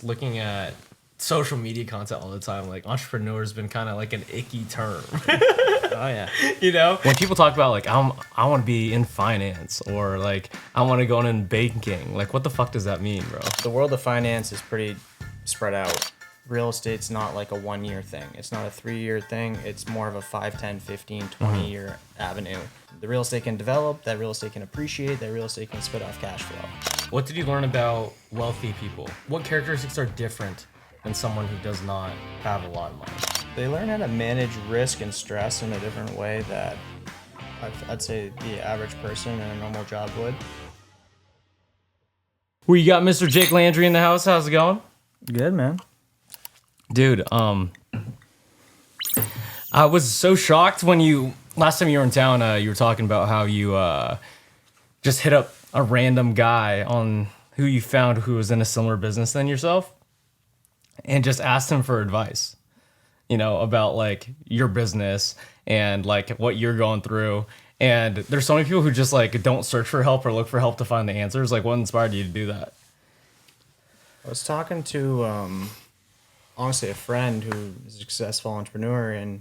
looking at social media content all the time, like entrepreneur has been kind of like an icky term. Oh yeah. You know, when people talk about like I want to be in finance or like I want to go in banking, like what the fuck does that mean, bro? The world of finance is pretty spread out. Real estate's not like a 1 year thing. It's not a 3 year thing. It's more of a 5, 10, 15, 20 year avenue. The real estate can develop, that real estate can appreciate, that real estate can spit off cash flow. What did you learn about wealthy people? What characteristics are different than someone who does not have a lot of money? They learn how to manage risk and stress in a different way that I'd say the average person in a normal job would. We got Mr. Jake Landry in the house. How's it going? Good, man. Dude, I was so shocked when last time you were in town, you were talking about how you just hit up a random guy on who you found who was in a similar business than yourself and just asked him for advice, you know, about like your business and like what you're going through. And there's so many people who just like don't search for help or look for help to find the answers. Like what inspired you to do that? I was talking to honestly a friend who is a successful entrepreneur, and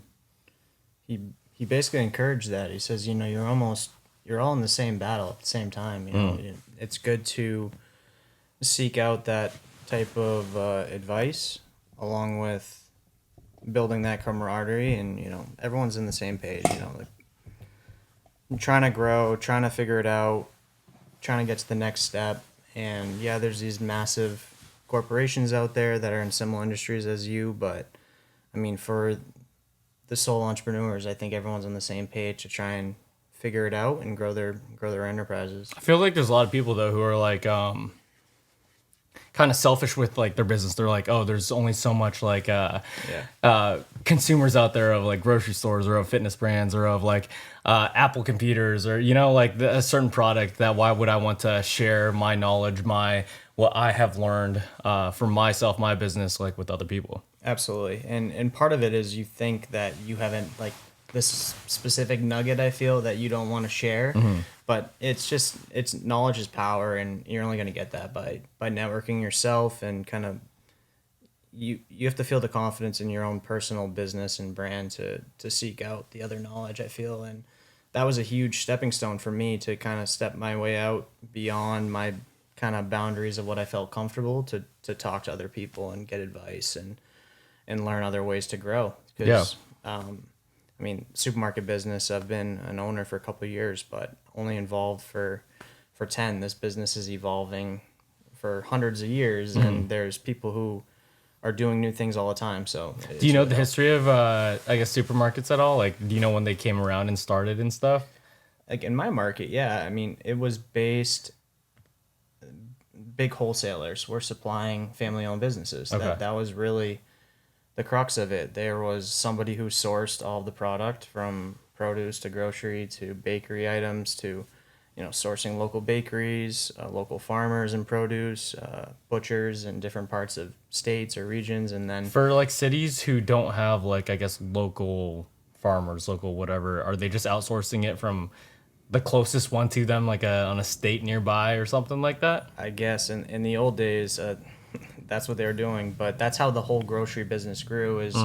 he basically encouraged that. He says, you know, you're all in the same battle at the same time. You know, it's good to seek out that type of advice along with building that camaraderie, and you know, everyone's in the same page. You know, like trying to grow, trying to figure it out, trying to get to the next step. And yeah, there's these massive corporations out there that are in similar industries as you, but I mean, for the sole entrepreneurs, I think everyone's on the same page to try and figure it out and grow their enterprises. I feel like there's a lot of people though who are like kind of selfish with like their business. They're like, oh, there's only so much like consumers out there of like grocery stores or of fitness brands or of like Apple computers or, you know, like a certain product that why would I want to share my knowledge, what I have learned for myself, my business, like with other people. Absolutely. And part of it is you think that you haven't like this specific nugget, I feel, that you don't want to share, but it's knowledge is power, and you're only going to get that by networking yourself, and kind of you have to feel the confidence in your own personal business and brand to seek out the other knowledge, I feel. And that was a huge stepping stone for me to kind of step my way out beyond my kind of boundaries of what I felt comfortable to talk to other people and get advice and learn other ways to grow. Because, I mean, supermarket business, I've been an owner for a couple of years, but only involved for 10. This business is evolving for hundreds of years, and there's people who are doing new things all the time. So do you know the history of, I guess, supermarkets at all? Like, do you know when they came around and started and stuff? Like in my market, yeah. I mean, it was based... Big wholesalers were supplying family-owned businesses. Okay. That was really the crux of it. There was somebody who sourced all of the product, from produce to grocery to bakery items to, you know, sourcing local bakeries, local farmers and produce, butchers in different parts of states or regions. And then for like cities who don't have like, I guess, local farmers, local whatever, are they just outsourcing it from the closest one to them, like on a state nearby or something like that? I guess in the old days, that's what they were doing. But that's how the whole grocery business grew, is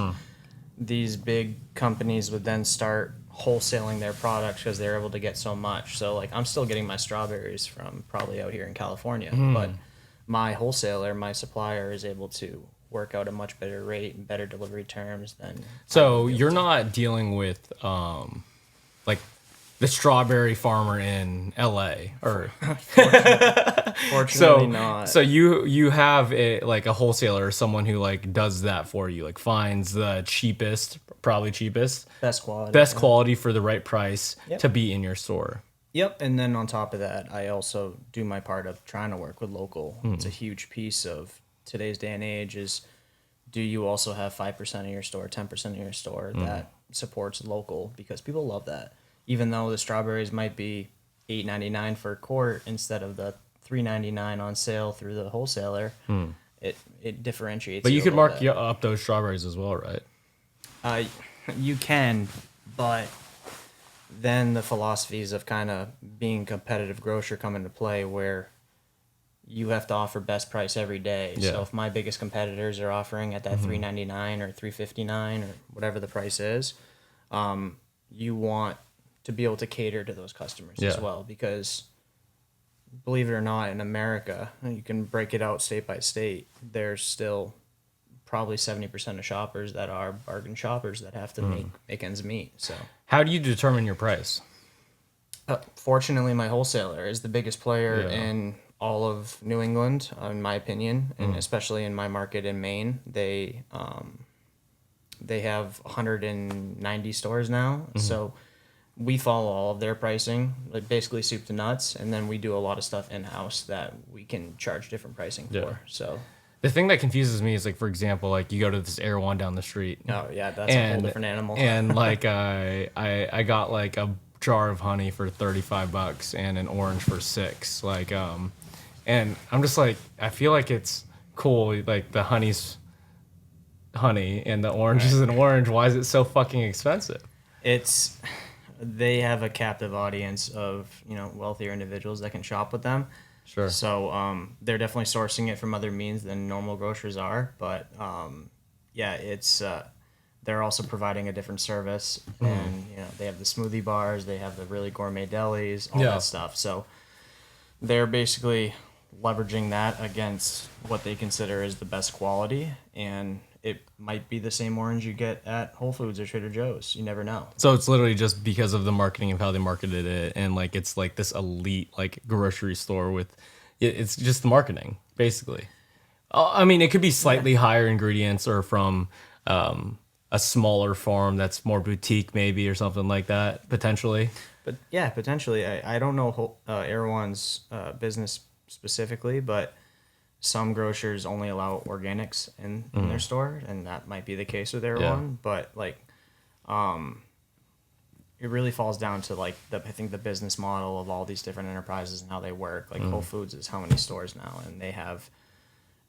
these big companies would then start wholesaling their products because they're able to get so much. So like I'm still getting my strawberries from probably out here in California, but my wholesaler, my supplier, is able to work out a much better rate and better delivery terms than... So you're not dealing with like the strawberry farmer in LA or Fortunately not. So you have like a wholesaler or someone who like does that for you, like finds the cheapest best quality for the right price to be in your store. Yep. And then on top of that, I also do my part of trying to work with local. It's a huge piece of today's day and age, is do you also have 5% of your store, 10% of your store that supports local? Because people love that. Even though the strawberries might be $8.99 for a quart instead of the $3.99 on sale through the wholesaler, it differentiates. But you could mark up those strawberries as well, right? You can, but then the philosophies of kind of being a competitive grocer come into play, where you have to offer best price every day. Yeah. So if my biggest competitors are offering at that $3.99 or $3.59 or whatever the price is, you want to be able to cater to those customers as well, because believe it or not, in America, you can break it out state by state, there's still probably 70% of shoppers that are bargain shoppers that have to make ends meet. So How do you determine your price? fortunately, my wholesaler is the biggest player in all of New England, in my opinion, and especially in my market in Maine. They have 190 stores now, so we follow all of their pricing, like basically soup to nuts, and then we do a lot of stuff in house that we can charge different pricing for. So the thing that confuses me is, like, for example, like you go to this Air One down the street. Oh yeah, that's a whole different animal. And like I got like a jar of honey for $35 and an orange for $6. Like and I'm just like, I feel like it's cool. Like the honey's honey and the orange is an orange. Why is it so fucking expensive? They have a captive audience of, wealthier individuals that can shop with them. Sure. So they're definitely sourcing it from other means than normal grocers are. But it's they're also providing a different service, and they have the smoothie bars, they have the really gourmet delis, all that stuff. So they're basically leveraging that against what they consider is the best quality, and it might be the same orange you get at Whole Foods or Trader Joe's. You never know. So it's literally just because of the marketing of how they marketed it, and like it's like this elite like grocery store with, it's just the marketing basically. I mean, it could be slightly higher ingredients or from a smaller farm that's more boutique maybe or something like that potentially. But yeah, potentially. I don't know Air One's business specifically, but some grocers only allow organics in their store, and that might be the case with Air One. But like, it really falls down to like I think the business model of all these different enterprises and how they work. Like Whole Foods is how many stores now, and they have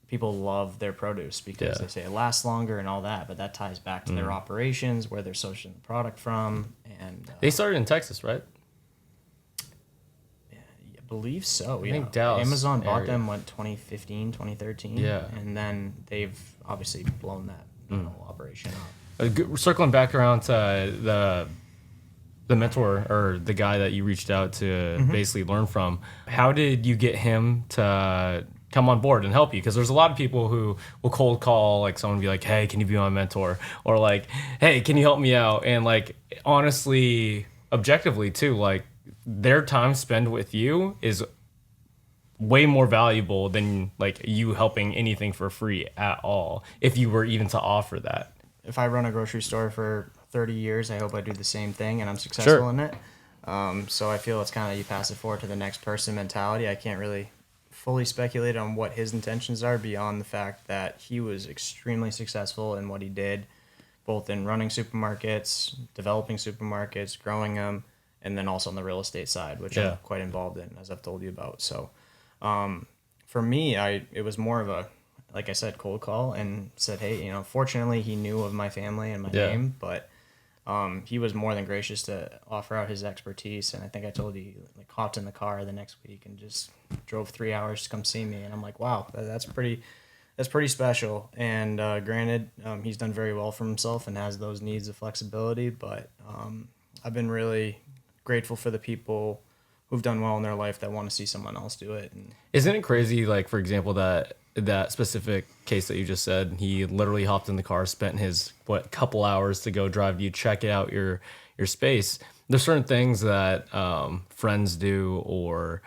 people love their produce because they say it lasts longer and all that. But that ties back to their operations, where they're sourcing the product from, and They started in Texas, right? I believe so. I think Dallas Amazon bought area. them 2015, 2013. Yeah. And then they've obviously blown that whole operation up. Circling back around to the mentor or the guy that you reached out to basically learn from, how did you get him to come on board and help you? Because there's a lot of people who will cold call like someone and be like, hey, can you be my mentor? Or like, hey, can you help me out? And like, honestly, objectively too, like their time spent with you is way more valuable than like you helping anything for free at all, if you were even to offer that. If I run a grocery store for 30 years, I hope I do the same thing and I'm successful in it. So I feel it's kind of you pass it forward to the next person mentality. I can't really fully speculate on what his intentions are beyond the fact that he was extremely successful in what he did, both in running supermarkets, developing supermarkets, growing them, and then also on the real estate side, which I'm quite involved in, as I've told you about. So for me, it was more of a, like I said, cold call, and said, hey, fortunately he knew of my family and my name, but he was more than gracious to offer out his expertise. And I think I told you, he like hopped in the car the next week and just drove 3 hours to come see me. And I'm like, wow, that's pretty special. And granted, he's done very well for himself and has those needs of flexibility, but I've been really grateful for the people who've done well in their life that want to see someone else do it. And isn't it crazy, like, for example, that specific case that you just said, he literally hopped in the car, spent his couple hours to go drive you, check out your space. There's certain things that friends do or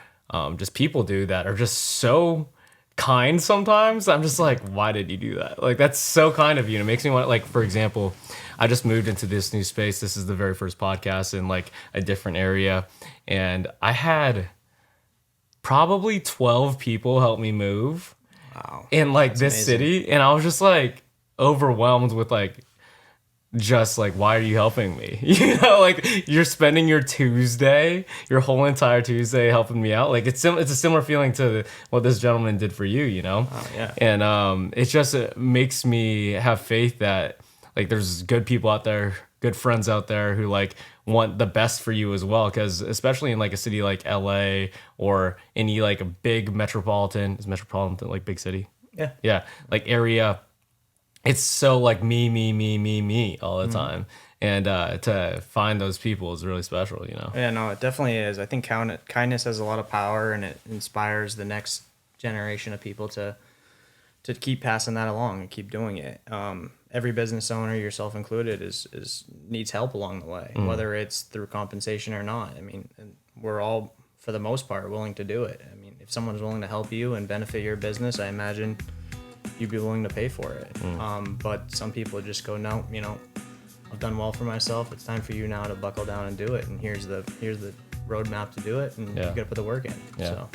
just people do that are just so kind sometimes. I'm just like, why did you do that? Like, that's so kind of you. And it makes me want, like, for example, I just moved into this new space. This is the very first podcast in like a different area, and I had probably 12 people help me move. wow, In like that's this amazing. city, and I was just like overwhelmed with like, just like, why are you helping me? Like you're spending your Tuesday, your whole entire Tuesday helping me out. Like it's a similar feeling to what this gentleman did for you, Oh, yeah. And it just makes me have faith that like there's good people out there good friends out there who like want the best for you as well. Because especially in like a city like LA or any like a big metropolitan, is metropolitan like big city? Yeah, like area. It's so like me all the time. And to find those people is really special, you know? Yeah, no, it definitely is. I think kindness has a lot of power, and it inspires the next generation of people to keep passing that along and keep doing it. Every business owner, yourself included, is needs help along the way, whether it's through compensation or not. I mean, we're all, for the most part, willing to do it. I mean, if someone's willing to help you and benefit your business, I imagine you'd be willing to pay for it. But some people just go, no, you know, I've done well for myself. It's time for you now to buckle down and do it. And here's the roadmap to do it, and you got to put the work in. So.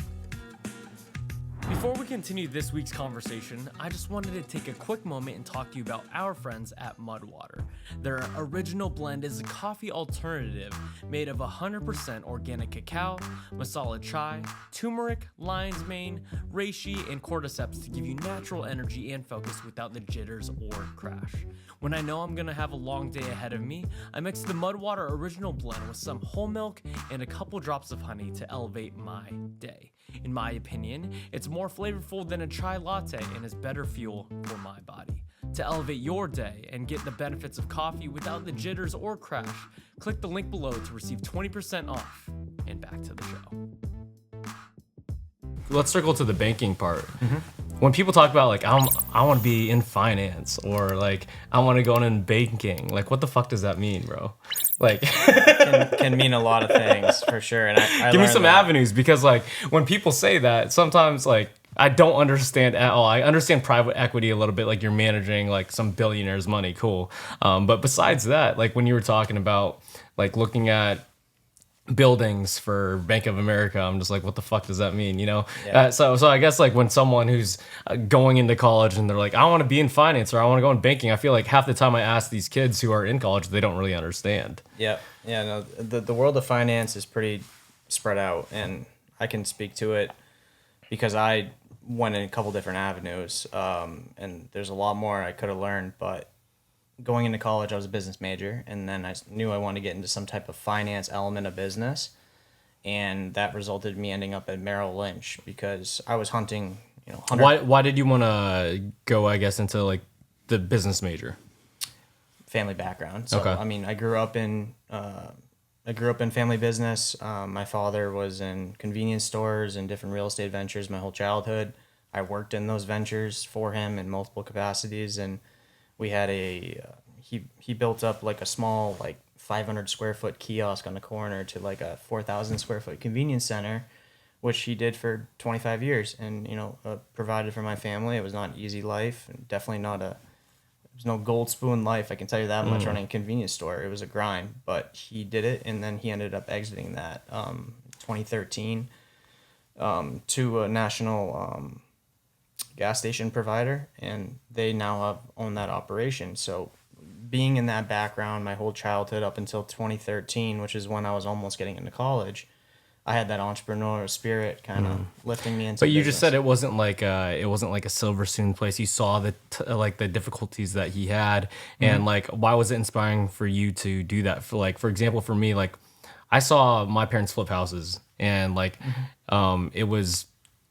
Before we continue this week's conversation, I just wanted to take a quick moment and talk to you about our friends at Mudwater. Their original blend is a coffee alternative made of 100% organic cacao, masala chai, turmeric, lion's mane, reishi, and cordyceps to give you natural energy and focus without the jitters or crash. When I know I'm going to have a long day ahead of me, I mix the Mudwater original blend with some whole milk and a couple drops of honey to elevate my day. In my opinion, it's more flavorful than a chai latte and is better fuel for my body. To elevate your day and get the benefits of coffee without the jitters or crash, click the link below to receive 20% off. And back to the show. Let's circle to the banking part. When people talk about like, I want to be in finance, or like, I want to go in banking, like, what the fuck does that mean, bro? Like, can mean a lot of things for sure. And I give me some avenues, because like when people say that, sometimes like I don't understand at all. I understand private equity a little bit, like you're managing like some billionaire's money, cool. But besides that, like when you were talking about like looking at buildings for Bank of America, I'm just like, what the fuck does that mean, you know? So I guess like when someone who's going into college and they're like, I want to be in finance or I want to go in banking, I feel like half the time I ask these kids who are in college, they don't really understand. No, the world of finance is pretty spread out, and I can speak to it because I went in a couple different avenues, and there's a lot more I could have learned. But going into college, I was a business major, and then I knew I wanted to get into some type of finance element of business, and that resulted in me ending up at Merrill Lynch because I was hunting. You know, why did you want to go, I guess, into like the business major? Family background. So I mean, I grew up in family business. My father was in convenience stores and different real estate ventures my whole childhood. I worked in those ventures for him in multiple capacities, and we had he built up like a small like 500 square foot kiosk on the corner to like a 4,000 square foot convenience center, which he did for 25 years, and you know, provided for my family. It was not an easy life, and definitely not there's no gold spoon life, I can tell you that much, running a convenience store. It was a grind, but he did it, and then he ended up exiting that 2013 to a national gas station provider, and they now own that operation. So being in that background my whole childhood up until 2013, which is when I was almost getting into college, I had that entrepreneurial spirit kind of lifting me into. But you just said it wasn't like a silver spoon place. You saw the difficulties that he had, and like, why was it inspiring for you to do that? For example, for me, like I saw my parents flip houses, and like it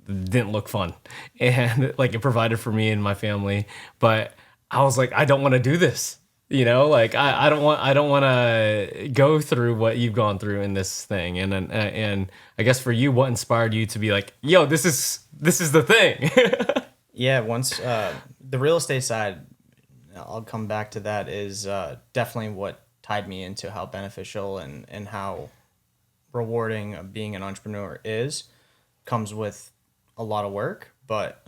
didn't look fun, and like it provided for me and my family, but I was like, I don't want to do this. You know, like I don't want to go through what you've gone through in this thing, and I guess for you, what inspired you to be like, yo, this is the thing? Yeah, once the real estate side, I'll come back to that, is definitely what tied me into how beneficial and how rewarding being an entrepreneur is. Comes with a lot of work, but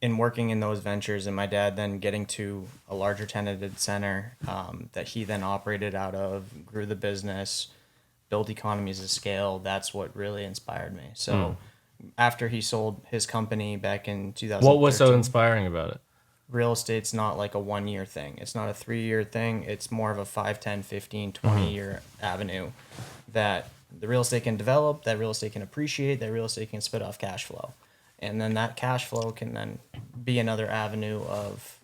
in working in those ventures, and my dad then getting to a larger tenanted center that he then operated out of, grew the business, built economies of scale, that's what really inspired me. So after he sold his company back in 2013. What was so inspiring about it? Real estate's not like a 1 year thing. It's not a 3 year thing. It's more of a 5, 10, 15, 20 year avenue that the real estate can develop, that real estate can appreciate, that real estate can spit off cash flow. And then that cash flow can then be another avenue of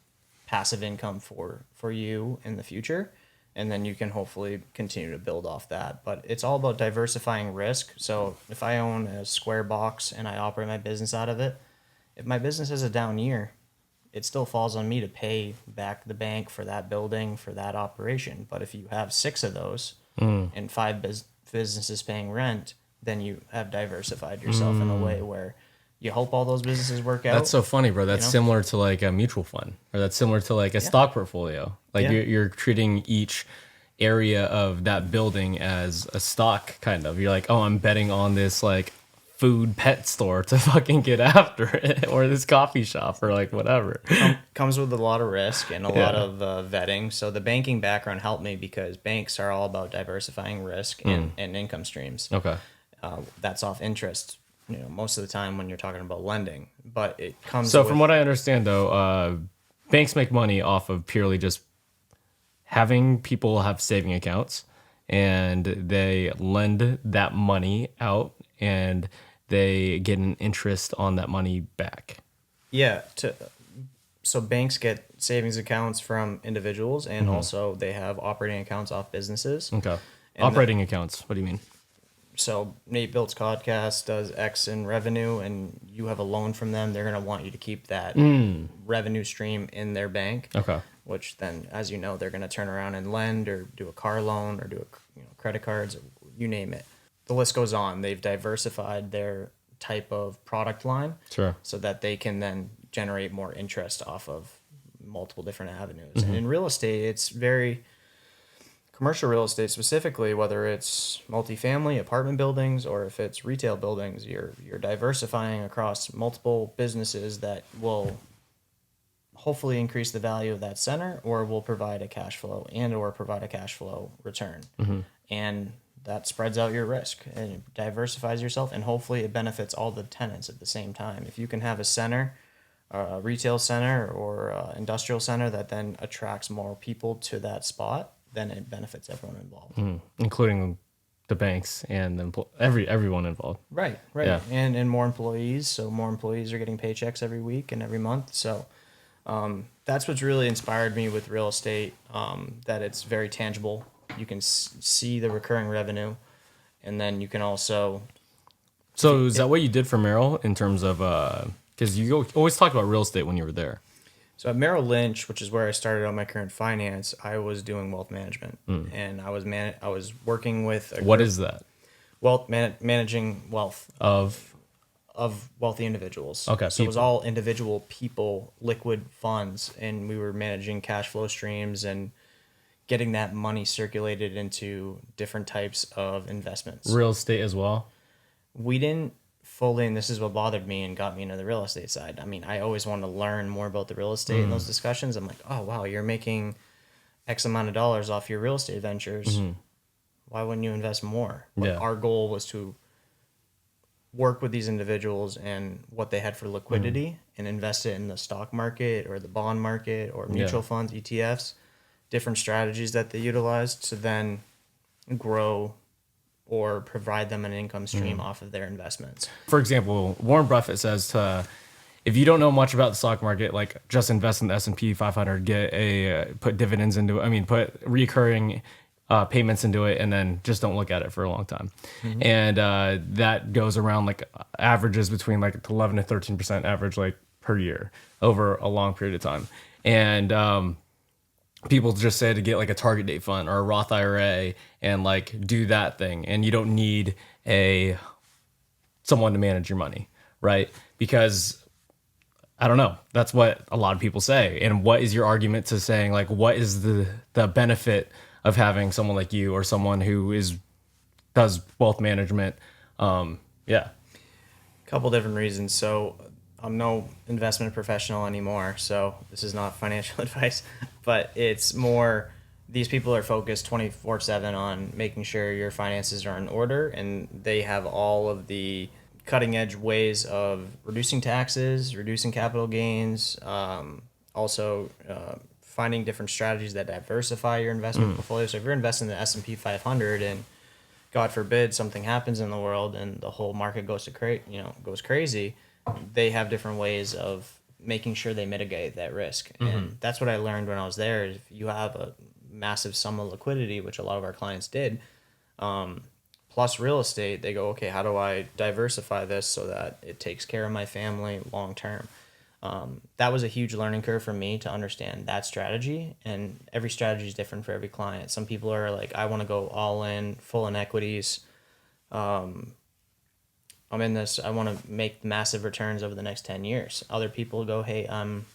passive income for you in the future. And then you can hopefully continue to build off that. But it's all about diversifying risk. So if I own a square box and I operate my business out of it, if my business has a down year, it still falls on me to pay back the bank for that building, for that operation. But if you have 6 of those and 5 businesses paying rent, then you have diversified yourself in a way where you hope all those businesses work out. That's so funny, bro. That's similar to like a mutual fund, or that's similar to like a stock portfolio. Like you're treating each area of that building as a stock, kind of. You're like, oh, I'm betting on this like food pet store to fucking get after it, or this coffee shop, or like whatever. Comes with a lot of risk and a lot of vetting. So the banking background helped me because banks are all about diversifying risk and income streams. Okay. That's off interest, most of the time when you're talking about lending. But it comes. So from what I understand, though, banks make money off of purely just having people have saving accounts, and they lend that money out, and they get an interest on that money back. Yeah. So banks get savings accounts from individuals, and also they have operating accounts off businesses. Okay. Operating accounts. What do you mean? So Nate Biltz Podcast does X in revenue, and you have a loan from them. They're going to want you to keep that revenue stream in their bank. Okay. Which then, as you know, they're going to turn around and lend or do a car loan or do credit cards, or you name it. The list goes on. They've diversified their type of product line, Sure. so that they can then generate more interest off of multiple different avenues. And in real estate, it's very commercial real estate specifically, whether it's multifamily apartment buildings or if it's retail buildings, you're diversifying across multiple businesses that will hopefully increase the value of that center, or will provide a cash flow return. And that spreads out your risk and it diversifies yourself, and hopefully it benefits all the tenants at the same time. If you can have a center, a retail center or industrial center that then attracts more people to that spot, then it benefits everyone involved, Including the banks and everyone involved. Right. Yeah. And more employees. So more employees are getting paychecks every week and every month. So that's what's really inspired me with real estate. That it's very tangible. You can see the recurring revenue, and then you can also. So is that what you did for Merrill in terms of because you always talked about real estate when you were there? So at Merrill Lynch, which is where I started on my career in finance, I was doing wealth management, and I was working with What is that? Managing wealth of wealthy individuals. Okay, so it was all individual people, liquid funds, and we were managing cash flow streams and getting that money circulated into different types of investments. Real estate as well? We didn't fully, and this is what bothered me and got me into the real estate side. I mean, I always wanted to learn more about the real estate in those discussions. I'm like, oh, wow, you're making X amount of dollars off your real estate ventures. Why wouldn't you invest more? But our goal was to work with these individuals and what they had for liquidity and invest it in the stock market or the bond market or mutual funds, ETFs, different strategies that they utilized to then grow or provide them an income stream off of their investments. For example, Warren Buffett says if you don't know much about the stock market, like just invest in the S&P 500, put dividends into it. Put recurring payments into it, and then just don't look at it for a long time. And that goes around like averages between like 11 to 13% average like per year over a long period of time. And people just say to get like a target date fund or a Roth IRA and like do that thing, and you don't need someone to manage your money, right? Because I don't know, that's what a lot of people say. And what is your argument to saying like what is the benefit of having someone like you or someone who does wealth management? Couple different reasons. So I'm no investment professional anymore, so this is not financial advice, but it's more these people are focused 24/7 on making sure your finances are in order, and they have all of the cutting edge ways of reducing taxes, reducing capital gains, also finding different strategies that diversify your investment portfolio. So if you're investing in the S&P 500 and God forbid something happens in the world and the whole market goes crazy, they have different ways of making sure they mitigate that risk. And that's what I learned when I was there. If you have a massive sum of liquidity, which a lot of our clients did, plus real estate, they go, okay, how do I diversify this so that it takes care of my family long term? That was a huge learning curve for me to understand that strategy, and every strategy is different for every client. Some people are like, I want to go all in, full in equities. I'm in this, I want to make massive returns over the next 10 years. Other people go, hey, I'm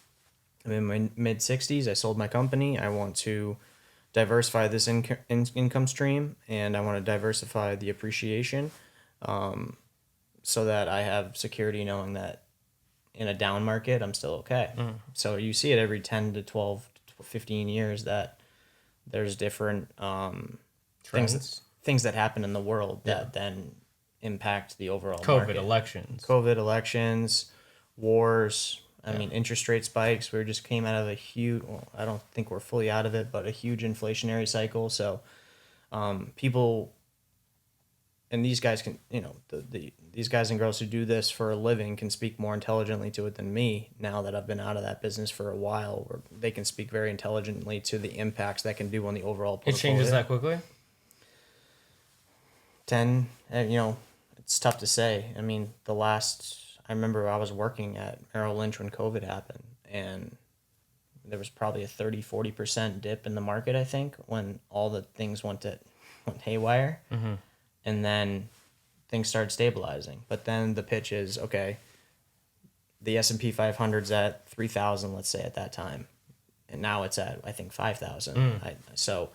in my mid 60s. I sold my company. I want to diversify this income stream, and I want to diversify the appreciation, so that I have security knowing that in a down market, I'm still okay. So you see it every 10 to 12, 15 years that there's different things that happen in the world that then impact the overall market. COVID elections, wars. I mean, interest rate spikes. We just came out of a huge, well, I don't think we're fully out of it, but a huge inflationary cycle. So people, and these guys can, these guys and girls who do this for a living can speak more intelligently to it than me now that I've been out of that business for a while, where they can speak very intelligently to the impacts that can do on the overall portfolio. It changes that quickly? 10, it's tough to say. I mean, I remember I was working at Merrill Lynch when COVID happened, and there was probably a 30-40% dip in the market, I think, when all the things went haywire. And then things started stabilizing. But then the pitch is, okay, the S&P 500's at 3,000, let's say, at that time. And now it's at, I think, 5,000. So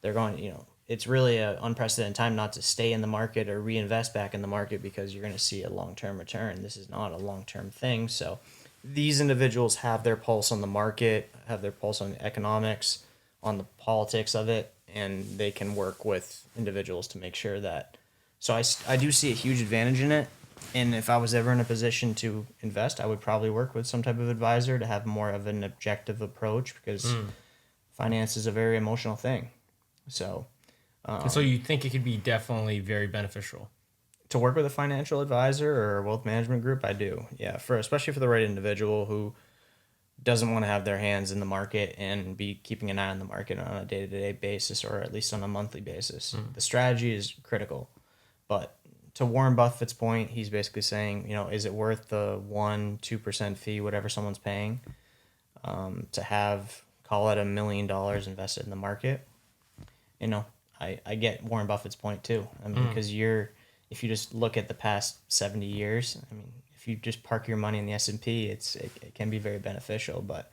they're going, it's really an unprecedented time not to stay in the market or reinvest back in the market, because you're going to see a long-term return. This is not a long-term thing. So these individuals have their pulse on the market, have their pulse on the economics, on the politics of it, and they can work with individuals to make sure that. So I do see a huge advantage in it. And if I was ever in a position to invest, I would probably work with some type of advisor to have more of an objective approach, because finance is a very emotional thing. So, and so you think it could be definitely very beneficial to work with a financial advisor or a wealth management group? I do. Yeah. Especially for the right individual who doesn't want to have their hands in the market and be keeping an eye on the market on a day-to-day basis, or at least on a monthly basis. The strategy is critical. But to Warren Buffett's point, he's basically saying, is it worth the 1-2% fee, whatever someone's paying, to have, call it $1 million invested in the market? I get Warren Buffett's point too. I mean, because if you just look at the past 70 years, I mean, if you just park your money in the S&P, it can be very beneficial. But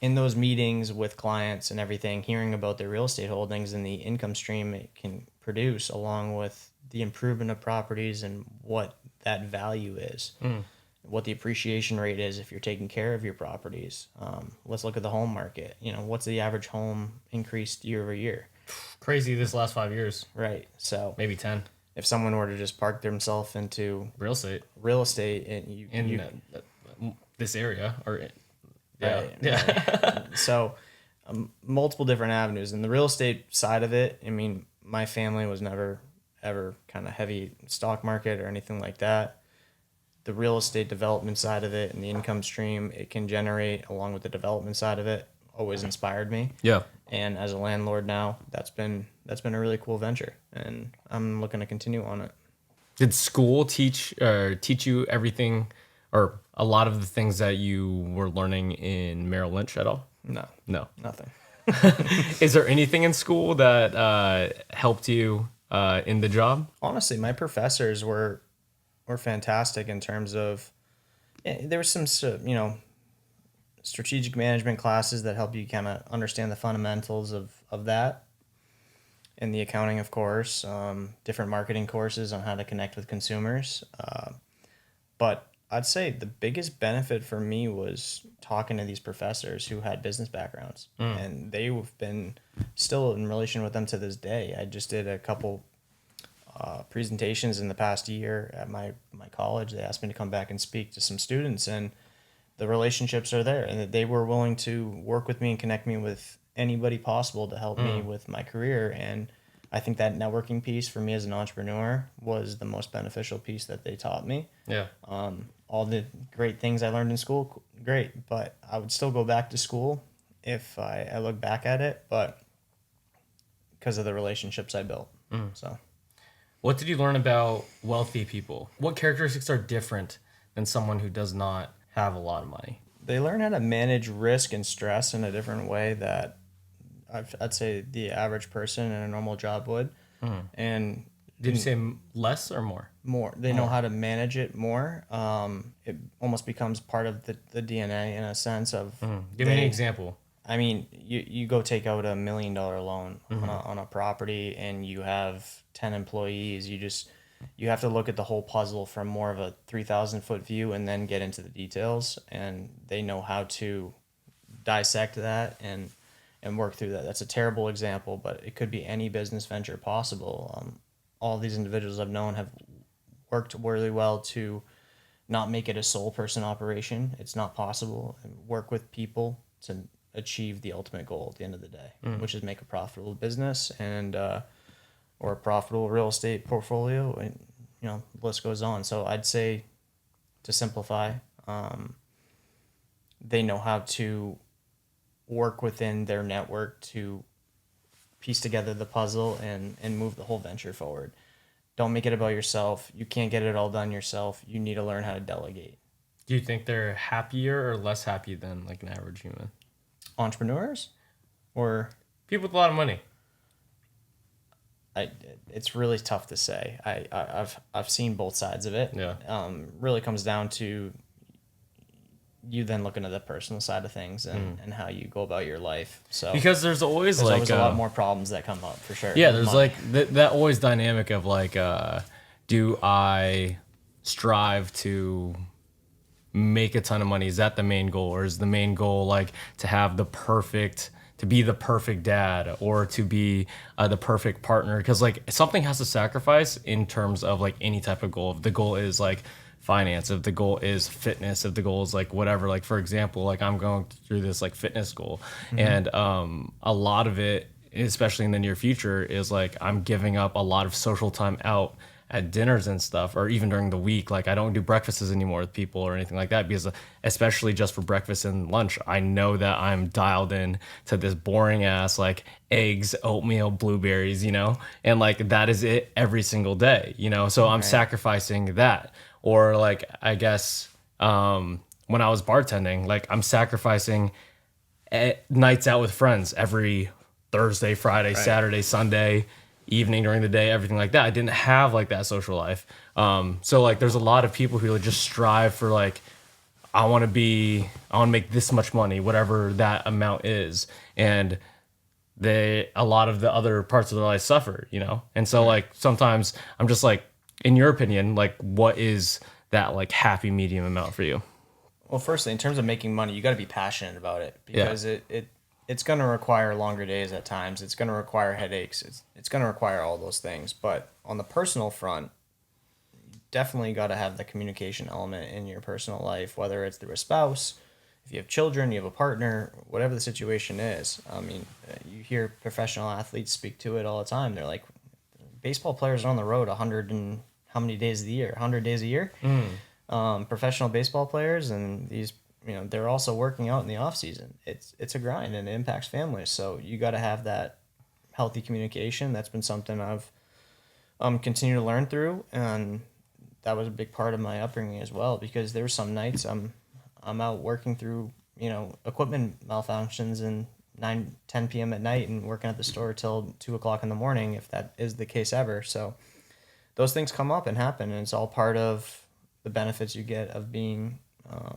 in those meetings with clients and everything, hearing about their real estate holdings and the income stream it can produce, along with the improvement of properties and what that value is, what the appreciation rate is if you're taking care of your properties. Let's look at the home market. What's the average home increased year over year? Crazy this last 5 years. Right. So maybe 10. If someone were to just park themselves into real estate, and this area, or right. So multiple different avenues. And the real estate side of it, I mean, my family was never ever kind of heavy stock market or anything like that. The real estate development side of it and the income stream it can generate along with the development side of it always inspired me. Yeah. And as a landlord now, that's been a really cool venture, and I'm looking to continue on it. Did school teach you everything, or a lot of the things that you were learning in Merrill Lynch at all? No, nothing. Is there anything in school that helped you in the job? Honestly, my professors were fantastic in terms of, there was some, strategic management classes that help you kind of understand the fundamentals of that, and the accounting, of course, different marketing courses on how to connect with consumers. But I'd say the biggest benefit for me was talking to these professors who had business backgrounds, and they've been still in relation with them to this day. I just did a couple presentations in the past year at my college. They asked me to come back and speak to some students, and the relationships are there, and they were willing to work with me and connect me with anybody possible to help me with my career. And I think that networking piece for me as an entrepreneur was the most beneficial piece that they taught me. Yeah. All the great things I learned in school, great, but I would still go back to school if I look back at it, but because of the relationships I built. So, what did you learn about wealthy people? What characteristics are different than someone who does not have a lot of money? they learn how to manage risk and stress in a different way that I'd say the average person in a normal job would. And Did you say less or more? more, they know how to manage it more. It almost becomes part of the DNA in a sense of. Give me an example. I mean, you go take out $1 million loan on a property and you have 10 employees. You have to look at the whole puzzle from more of a 3,000-foot view and then get into the details. And they know how to dissect that and work through that. That's a terrible example, but it could be any business venture possible. All these individuals I've known have worked really well to not make it a sole person operation. It's not possible. Work with people to achieve the ultimate goal at the end of the day, which is make a profitable business and or a profitable real estate portfolio, and the list goes on. So I'd say, to simplify, they know how to work within their network to piece together the puzzle and move the whole venture forward. Don't make it about yourself. You can't get it all done yourself. You need to learn how to delegate. Do you think they're happier or less happy than like an average human? Entrepreneurs or People with a lot of money. it's really tough to say. I've seen both sides of it. Yeah. Really comes down to you then looking at the personal side of things and how you go about your life. So Because there's always there's like always a lot more problems that come up for sure. yeah, there's Money. like that always dynamic of like, do I strive to make a ton of money? Is that the main goal, or is the main goal like to have to be the perfect dad or to be the perfect partner? Because like something has to sacrifice in terms of like any type of goal. If the goal is like finance, if the goal is fitness, if the goal is like whatever, like for example, like I'm going through this like fitness goal, and a lot of it, especially in the near future, is like I'm giving up a lot of social time out at dinners and stuff, or even during the week. Like I don't do breakfasts anymore with people or anything like that, because especially just for breakfast and lunch, I know that I'm dialed in to this boring ass like eggs, oatmeal, blueberries, and like that is it every single day, so I'm sacrificing that. Or like I guess when I was bartending, like I'm sacrificing nights out with friends every Thursday, Friday, Saturday, Sunday, evening, during the day, everything like that. I didn't have like that social life. So like there's a lot of people who just strive for like, I want to make this much money, whatever that amount is. And a lot of the other parts of their life suffer, And so like sometimes I'm just like, in your opinion, like what is that like happy medium amount for you? Well, firstly, in terms of making money, you got to be passionate about it, because it's going to require longer days at times. It's going to require headaches. It's going to require all those things. But on the personal front, you definitely got to have the communication element in your personal life, whether it's through a spouse, if you have children, you have a partner, whatever the situation is. I mean, you hear professional athletes speak to it all the time. They're like, baseball players are on the road 100 and how many days of the year? 100 days a year. Professional baseball players, and these, they're also working out in the off season. It's a grind and it impacts families. So you got to have that healthy communication. That's been something I've continued to learn through, and that was a big part of my upbringing as well. Because there were some nights I'm out working through equipment malfunctions and 9-10 p.m. at night and working at the store till 2 o'clock in the morning, if that is the case ever. So those things come up and happen, and it's all part of the benefits you get of being a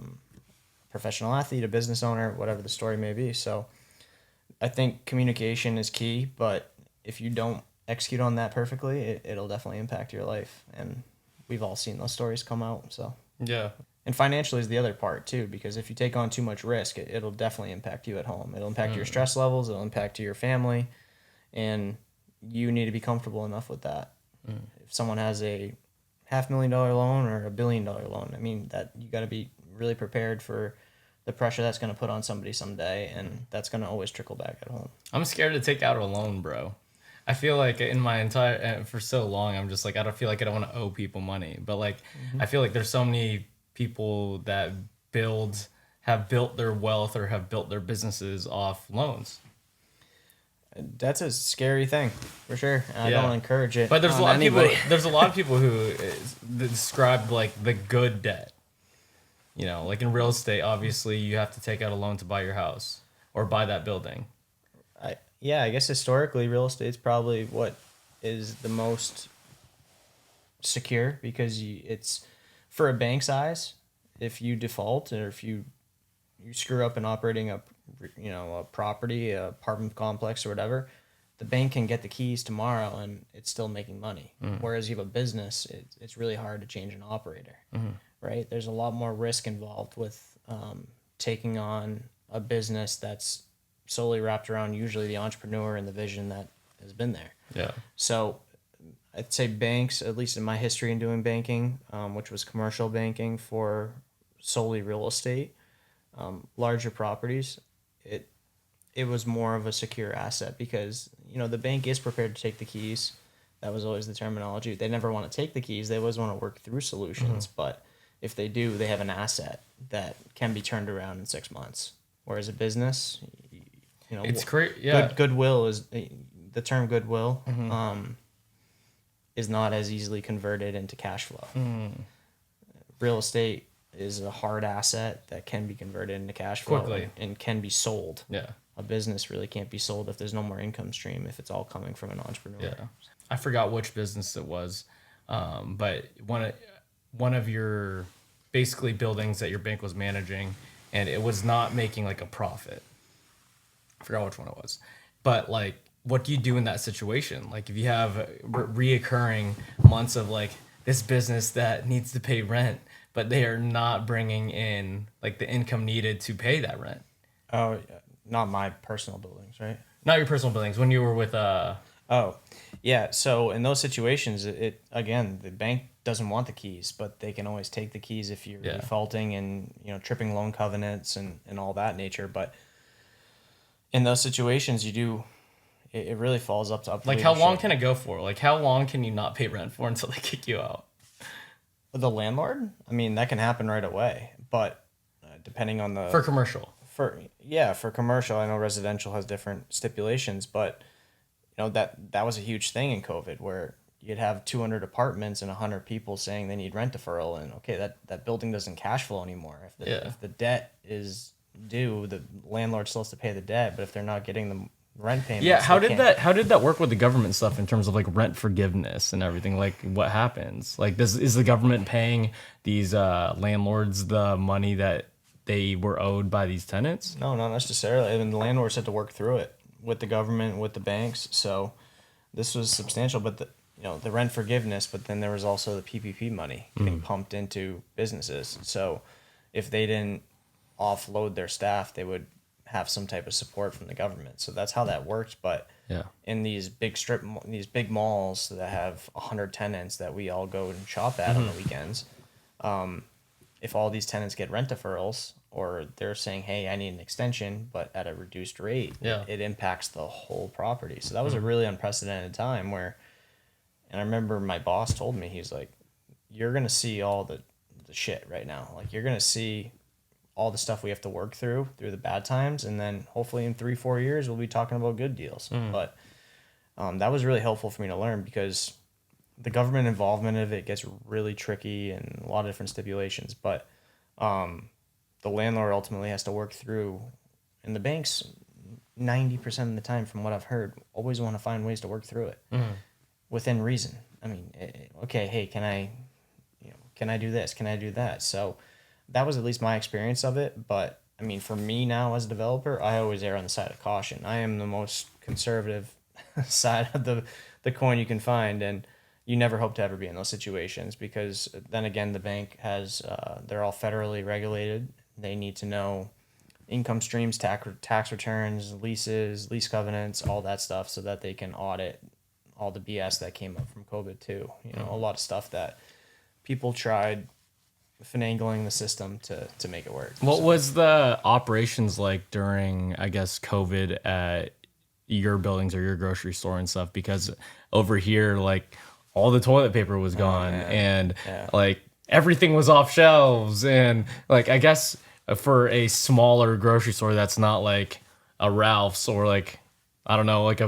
professional athlete, a business owner, whatever the story may be. So I think communication is key, but if you don't execute on that perfectly, it'll definitely impact your life. And we've all seen those stories come out. So Yeah. And financially is the other part too, because if you take on too much risk, it'll definitely impact you at home. It'll impact your stress levels. It'll impact your family, and you need to be comfortable enough with that. If someone has a $500,000 loan or $1 billion loan, I mean, that you got to be really prepared for the pressure that's going to put on somebody someday, and that's going to always trickle back at home. I'm scared to take out a loan, bro. I feel like in my entire for so long, I'm just like I don't feel like I don't want to owe people money, but like I feel like there's so many people that have built their wealth or have built their businesses off loans. That's a scary thing for sure. I don't encourage it. But there's a lot anybody. of people. There's a lot of people who describe like the good debt. You know, like in real estate, obviously you have to take out a loan to buy your house or buy that building. I guess historically, real estate's probably what is the most secure because it's for a bank size. If you default or if you screw up in operating a property, a apartment complex or whatever, the bank can get the keys tomorrow and it's still making money. Whereas you have a business, it's really hard to change an operator, right? There's a lot more risk involved with taking on a business that's solely wrapped around usually the entrepreneur and the vision that has been there. Yeah. So I'd say banks, at least in my history in doing banking, which was commercial banking for solely real estate, larger properties, it was more of a secure asset because, the bank is prepared to take the keys. That was always the terminology. They never want to take the keys. They always want to work through solutions. But if they do, they have an asset that can be turned around in 6 months. Whereas a business, it's great. Yeah. Goodwill is the term goodwill, is not as easily converted into cash flow. Real estate is a hard asset that can be converted into cash flow quickly and can be sold. Yeah. A business really can't be sold if there's no more income stream, if it's all coming from an entrepreneur. Yeah. I forgot which business it was, but one of your basically buildings that your bank was managing, and it was not making like a profit. I forgot which one it was. But like, what do you do in that situation? Like if you have reoccurring months of like this business that needs to pay rent, but they are not bringing in like the income needed to pay that rent. Oh, not my personal buildings, right? Not your personal buildings. When you were with Oh, yeah. So in those situations, it again, the bank doesn't want the keys, but they can always take the keys if you're defaulting and tripping loan covenants and all that nature. But in those situations, it really falls up to like how long can it go for? Like how long can you not pay rent for until they kick you out? The landlord? I mean, that can happen right away, but depending on the for commercial. For commercial, I know residential has different stipulations, but that was a huge thing in COVID where you'd have 200 apartments and 100 people saying they need rent deferral, and okay, that building doesn't cash flow anymore. If the debt is due, the landlord still has to pay the debt, but if they're not getting the rent payments, how did that work with the government stuff in terms of like rent forgiveness and everything? Like what happens? Like is the government paying these landlords the money that they were owed by these tenants? No, not necessarily. I mean, the landlords had to work through it with the government, with the banks. So this was substantial, but the rent forgiveness, but then there was also the PPP money getting pumped into businesses. So if they didn't offload their staff, they would have some type of support from the government. So that's how that worked. But in these big malls that have 100 tenants that we all go and shop at on the weekends, if all these tenants get rent deferrals or they're saying, hey, I need an extension, but at a reduced rate, it impacts the whole property. So that was a really unprecedented time and I remember my boss told me, he's like, you're going to see all the shit right now. Like you're going to see all the stuff we have to work through the bad times. And then hopefully in 3-4 years, we'll be talking about good deals. But that was really helpful for me to learn because the government involvement of it gets really tricky and a lot of different stipulations, but the landlord ultimately has to work through, and the banks 90% of the time, from what I've heard, always want to find ways to work through it within reason. I mean, okay, hey, can I do this? Can I do that? So that was at least my experience of it. But I mean, for me now as a developer, I always err on the side of caution. I am the most conservative side of the coin you can find, and you never hope to ever be in those situations because then again, the bank has, they're all federally regulated. They need to know income streams, tax returns, leases, lease covenants, all that stuff so that they can audit all the BS that came up from COVID too. A lot of stuff that people tried finagling the system to make it work. What was the operations like during, I guess, COVID at your buildings or your grocery store and stuff, because over here, like, all the toilet paper was gone and like everything was off shelves. And like, I guess for a smaller grocery store that's not like a Ralph's or like, I don't know, like a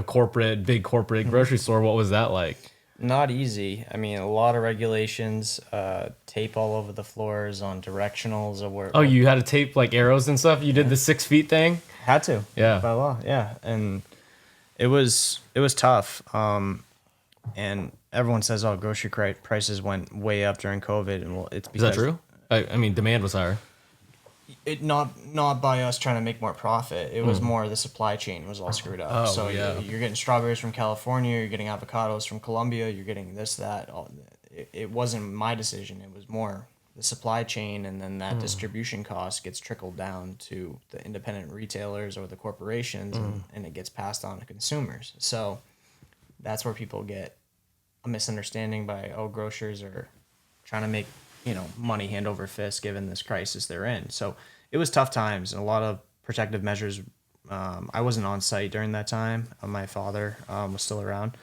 big corporate grocery store, what was that like? Not easy. I mean, a lot of regulations, tape all over the floors on directionals or where. Oh, you had to tape like arrows and stuff? You did the 6 feet thing? Had to. Yeah. By law, yeah. And it was tough. And everyone says, "Oh, grocery prices went way up during COVID," and well, it's because is that true? I mean, demand was higher. It not by us trying to make more profit. It was more the supply chain was all screwed up. Oh, so yeah. you're getting strawberries from California, you're getting avocados from Colombia, you're getting this that. It wasn't my decision. It was more the supply chain, and then that distribution cost gets trickled down to the independent retailers or the corporations, and it gets passed on to consumers. So that's where people get a misunderstanding by, oh, grocers are trying to make, money hand over fist given this crisis they're in. So it was tough times and a lot of protective measures. I wasn't on site during that time. My father was still around,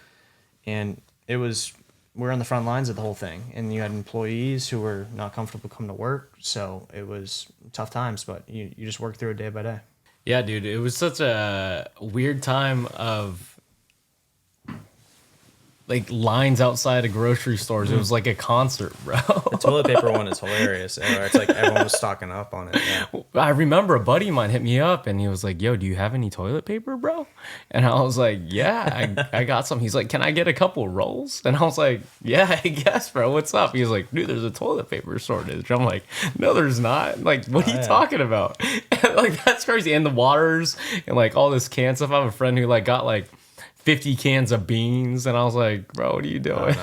and we're on the front lines of the whole thing. And you had employees who were not comfortable coming to work. So it was tough times, but you just work through it day by day. Yeah, dude, it was such a weird time of like lines outside of grocery stores. It was like a concert, bro. The toilet paper one is hilarious. It's like everyone was stocking up on it. Yeah. I remember a buddy of mine hit me up and he was like, "Yo, do you have any toilet paper, bro?" And I was like, "Yeah, I got some." He's like, "Can I get a couple rolls?" And I was like, "Yeah, I guess, bro. What's up?" He's like, "Dude, there's a toilet paper shortage." I'm like, "No, there's not. Like, what are you talking about?" And like, that's crazy. And the waters and like all this can stuff. I have a friend who like got like 50 cans of beans, and I was like, "Bro, what are you doing?"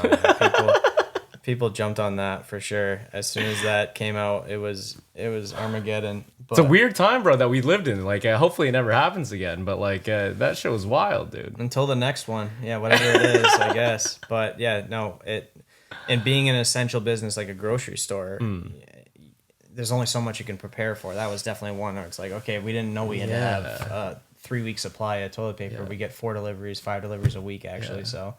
People jumped on that for sure. As soon as that came out, it was Armageddon. But it's a weird time, bro, that we lived in. Like, hopefully it never happens again. But like, that shit was wild, dude. Until the next one, yeah, whatever it is, I guess. But yeah, no, and being an essential business like a grocery store, there's only so much you can prepare for. That was definitely one where it's like, okay, we didn't know we had to have 3 week supply of toilet paper. We get 5 deliveries a week actually. So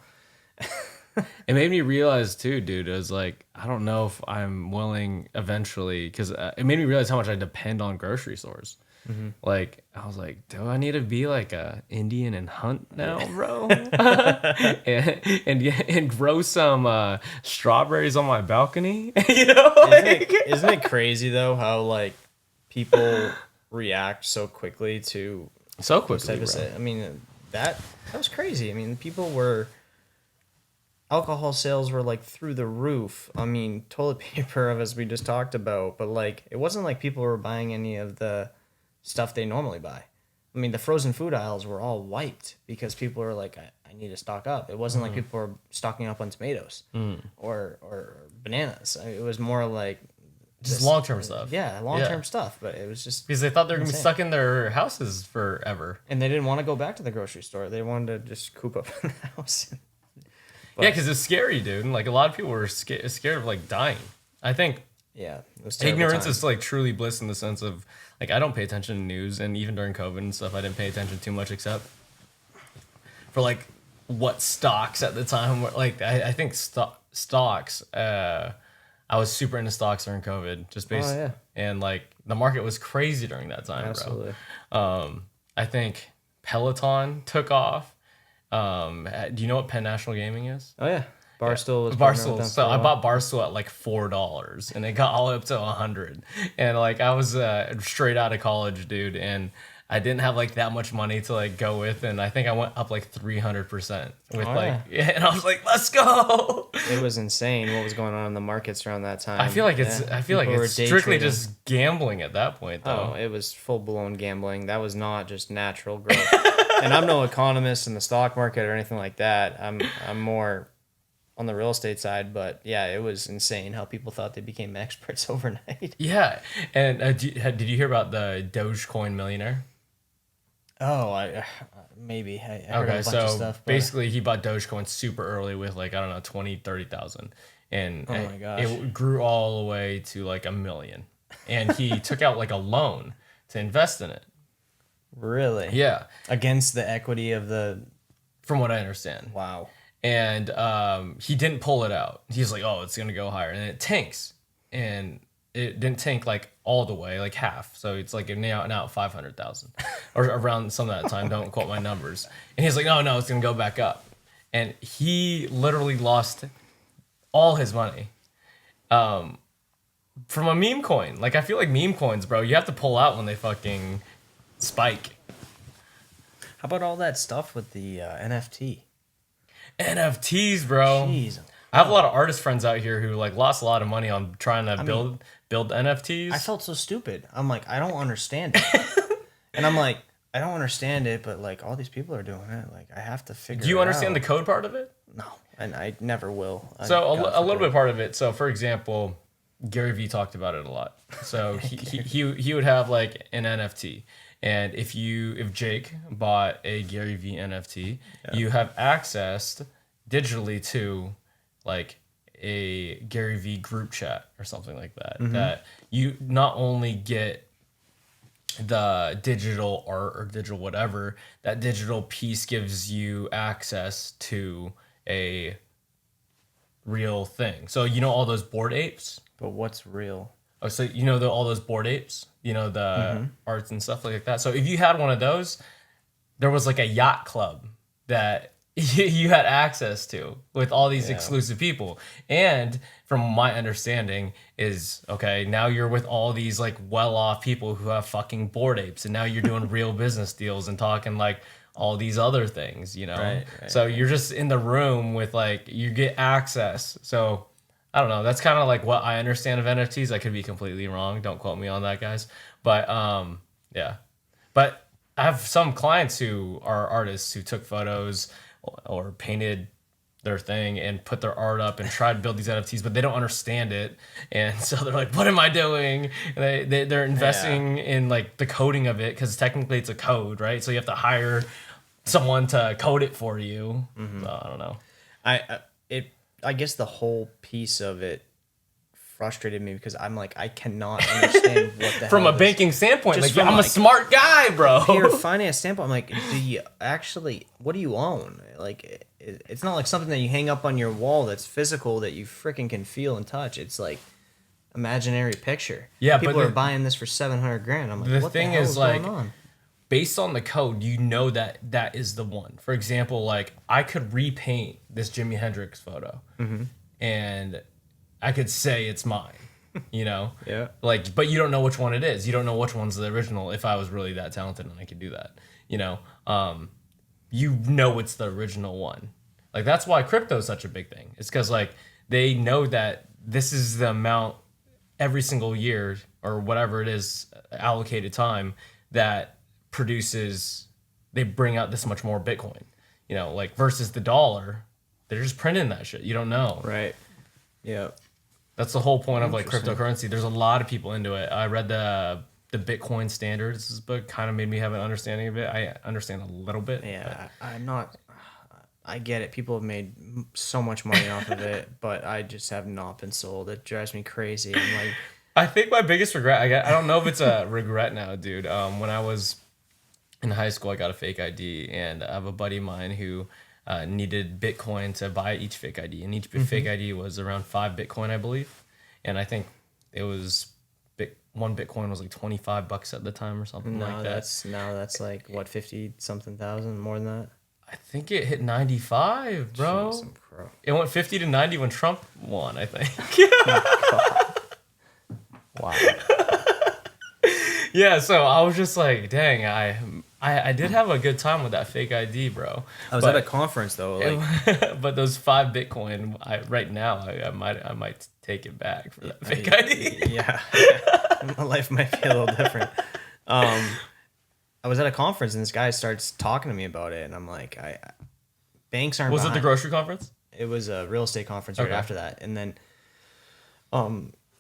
it made me realize too, dude, it was like, I don't know if I'm willing eventually, because it made me realize how much I depend on grocery stores. Like, I was like, do I need to be like a Indian and hunt now, bro? and grow some strawberries on my balcony? isn't it crazy though how like people react so quickly to bro. I mean, that was crazy. I mean, alcohol sales were like through the roof. I mean, toilet paper, as we just talked about, but like, it wasn't like people were buying any of the stuff they normally buy. I mean, the frozen food aisles were all wiped because people were like, I need to stock up. It wasn't like people were stocking up on tomatoes or bananas. It was more like just long-term stuff. Yeah, long-term stuff. But it was just because they thought they were going to be stuck in their houses forever. And they didn't want to go back to the grocery store. They wanted to just coop up in the house. Yeah, because it's scary, dude. And like, a lot of people were scared of like dying. I think it was ignorance is like truly bliss in the sense of like, I don't pay attention to news, and even during COVID and stuff, I didn't pay attention too much except for like what stocks at the time were. Like, I think stocks. I was super into stocks during COVID, just based, and like the market was crazy during that time, absolutely. Bro. I think Peloton took off. Do you know what Penn National Gaming is? Oh yeah, Barstool was Barstool. So I bought Barstool at like $4, and it got all up to $100. And like, I was straight out of college, dude, and I didn't have like that much money to like go with, and I think I went up like 300% with and I was like, let's go. It was insane what was going on in the markets around that time. I feel like it's strictly just gambling at that point, though. Oh, it was full blown gambling. That was not just natural growth. And I'm no economist in the stock market or anything like that. I'm more on the real estate side, but yeah, it was insane how people thought they became experts overnight. Yeah, and did you hear about the Dogecoin millionaire? Oh, I maybe. I heard a bunch of stuff. But basically, he bought Dogecoin super early with like, I don't know, 20, 30,000. And oh my gosh, it grew all the way to like $1 million. And he took out like a loan to invest in it. Really? Yeah. Against the equity of the... From what I understand. Wow. And he didn't pull it out. He's like, oh, it's going to go higher. And it tanks. And it didn't tank like all the way, like half. So it's like now 500,000 or around some of that time. Don't quote my numbers. And he's like, no, it's going to go back up. And he literally lost all his money from a meme coin. Like, I feel like meme coins, bro, you have to pull out when they fucking spike. How about all that stuff with the NFT? NFTs, bro. Jeez. I have a lot of artist friends out here who like lost a lot of money on trying to build NFTs. I felt so stupid. I'm like, I don't understand it. And I'm like, I don't understand it, but like all these people are doing it. Like I have to figure it out. Do you understand the code part of it? No, and I never will. So a little bit part of it. So for example, Gary Vee talked about it a lot. So he would have like an NFT. And if Jake bought a Gary Vee NFT, you have access digitally to like a Gary Vee group chat or something like that. Mm-hmm. That you not only get the digital art or digital whatever, that digital piece gives you access to a real thing. So you know all those Bored Apes? But what's real? Oh, so you know all those Bored Apes? You know, the arts and stuff like that. So if you had one of those, there was like a yacht club that you had access to with all these exclusive people. And from my understanding is, okay, now you're with all these like well-off people who have fucking Bored Apes. And now you're doing real business deals and talking like all these other things, you know? Right, so you're just in the room with like, you get access. So I don't know. That's kind of like what I understand of NFTs. I could be completely wrong. Don't quote me on that, guys. But yeah. But I have some clients who are artists who took photos or painted their thing and put their art up and tried to build these NFTs, but they don't understand it. And so they're like, what am I doing? And they're investing in like the coding of it because technically it's a code, right? So you have to hire someone to code it for you. Mm-hmm. So, I don't know. I guess the whole piece of it frustrated me because I'm like, I cannot understand what the from hell a banking standpoint, like I'm like, a smart guy, bro. Pure finance standpoint, I'm like, do you actually, what do you own? Like, it's not like something that you hang up on your wall that's physical that you freaking can feel and touch. It's like imaginary picture. Yeah, people are buying this for $700,000. I'm like, what the hell is going on? Based on the code, you know that is the one. For example, like I could repaint this Jimi Hendrix photo, and I could say it's mine. You know, yeah. Like, but you don't know which one it is. You don't know which one's the original. If I was really that talented and I could do that, you know, it's the original one. Like that's why crypto is such a big thing. It's because like they know that this is the amount every single year or whatever it is allocated time that produces, they bring out this much more Bitcoin, you know, like versus the dollar, they're just printing that shit. You don't know. Right. Yeah. That's the whole point of like cryptocurrency. There's a lot of people into it. I read the Bitcoin Standards. This book kind of made me have an understanding of it. I understand a little bit. Yeah. I get it. People have made so much money off of it, but I just have not been sold. It drives me crazy. I'm like, I think my biggest regret, I don't know if it's a regret now, dude. When I was in high school, I got a fake ID, and I have a buddy of mine who needed Bitcoin to buy each fake ID, and each fake ID was around 5 Bitcoin, I believe. And I think it was one Bitcoin was like $25 at the time or something like that. That's like what, 50 something thousand, more than that. I think it hit 95, bro. Jeez, it went 50 to 90 when Trump won, I think. Wow. Yeah, so I was just like, dang, I did have a good time with that fake ID, bro. I was at a conference though, like, but those 5 Bitcoin, right now, I might take it back for that fake ID. Yeah, my life might be a little different. I was at a conference and this guy starts talking to me about it, and I'm like, banks aren't. Was it the grocery conference? It was a real estate conference right after that, and then,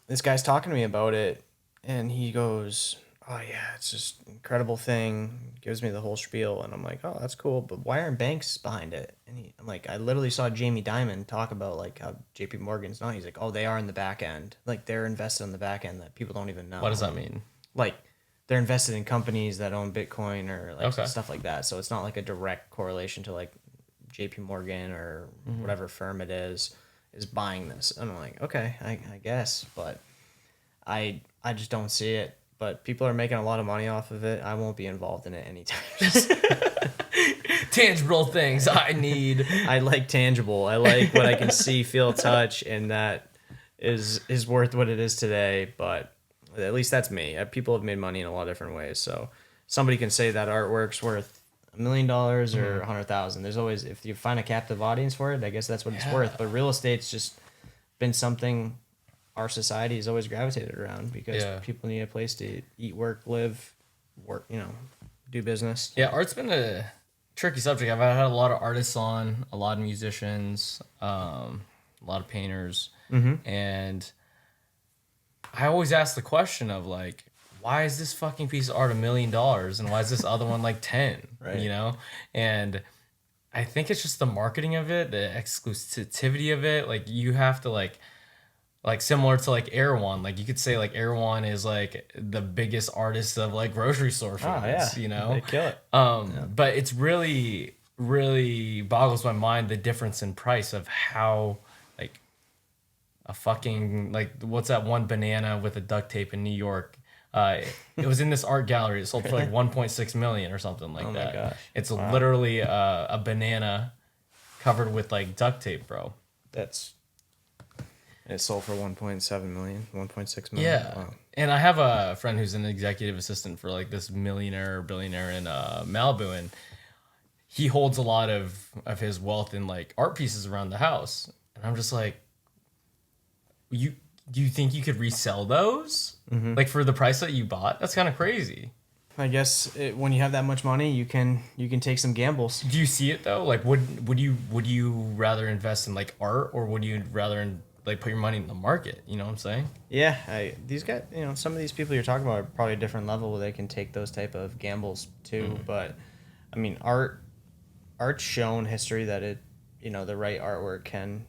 this guy's talking to me about it, and he goes, oh yeah, it's just an incredible thing. Gives me the whole spiel, and I'm like, oh, that's cool, but why aren't banks behind it? And I'm like, I literally saw Jamie Dimon talk about like how JP Morgan's not. He's like, oh, they are in the back end. Like they're invested in the back end that people don't even know. What does that mean? Like they're invested in companies that own Bitcoin or like Okay. stuff like that. So it's not like a direct correlation to like JP Morgan or whatever firm it is buying this. And I'm like, okay, I guess, but I just don't see it. But people are making a lot of money off of it. I won't be involved in it anytime. Tangible things I need. I like tangible. I like what I can see, feel, touch, and that is worth what it is today. But at least that's me. People have made money in a lot of different ways. So somebody can say that artwork's worth $1 million or 100,000. There's always, if you find a captive audience for it, I guess that's what it's worth. But real estate's just been something our society has always gravitated around because people need a place to eat, work, live, do business. Yeah, art's been a tricky subject. I've had a lot of artists on, a lot of musicians, a lot of painters, and I always ask the question of like, why is this fucking piece of art $1 million and why is this other one like 10? Right. You know, and I think it's just the marketing of it, the exclusivity of it. Like you have to like similar to like Erewhon, like you could say like Erewhon is like the biggest artist of like grocery store fans, you know, they kill it. But it's really, really boggles my mind the difference in price of how like a fucking like what's that one banana with a duct tape in New York? It was in this art gallery. It sold for like 1.6 million or something like that. Gosh. It's literally a banana covered with like duct tape, bro. It sold for 1.7 million, 1.6 million. Yeah. Wow. And I have a friend who's an executive assistant for like this millionaire or billionaire in Malibu, and he holds a lot of his wealth in like art pieces around the house. And I'm just like, do you think you could resell those? Like for the price that you bought? That's kind of crazy. I guess when you have that much money, you can take some gambles. Do you see it though? Like would you rather invest in like art, or would you rather like put your money in the market? You know what I'm saying? Yeah, these guys, some of these people you're talking about are probably a different level where they can take those type of gambles too. But I mean, art's shown history that it, the right artwork can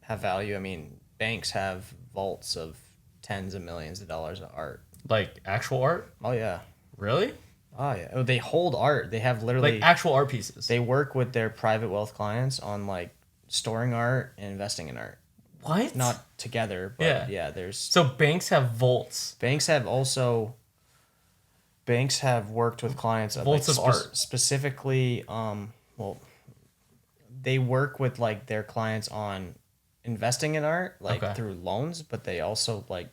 have value. I mean, banks have vaults of tens of millions of dollars of art. Like actual art? Oh yeah. Really? Oh yeah. Oh, they hold art. They have literally Like actual art pieces. They work with their private wealth clients on like storing art and investing in art. What? Not together, but yeah, there's... So banks have vaults. Banks have worked with clients of vaults like of art. Specifically, they work with like their clients on investing in art, like through loans, but they also like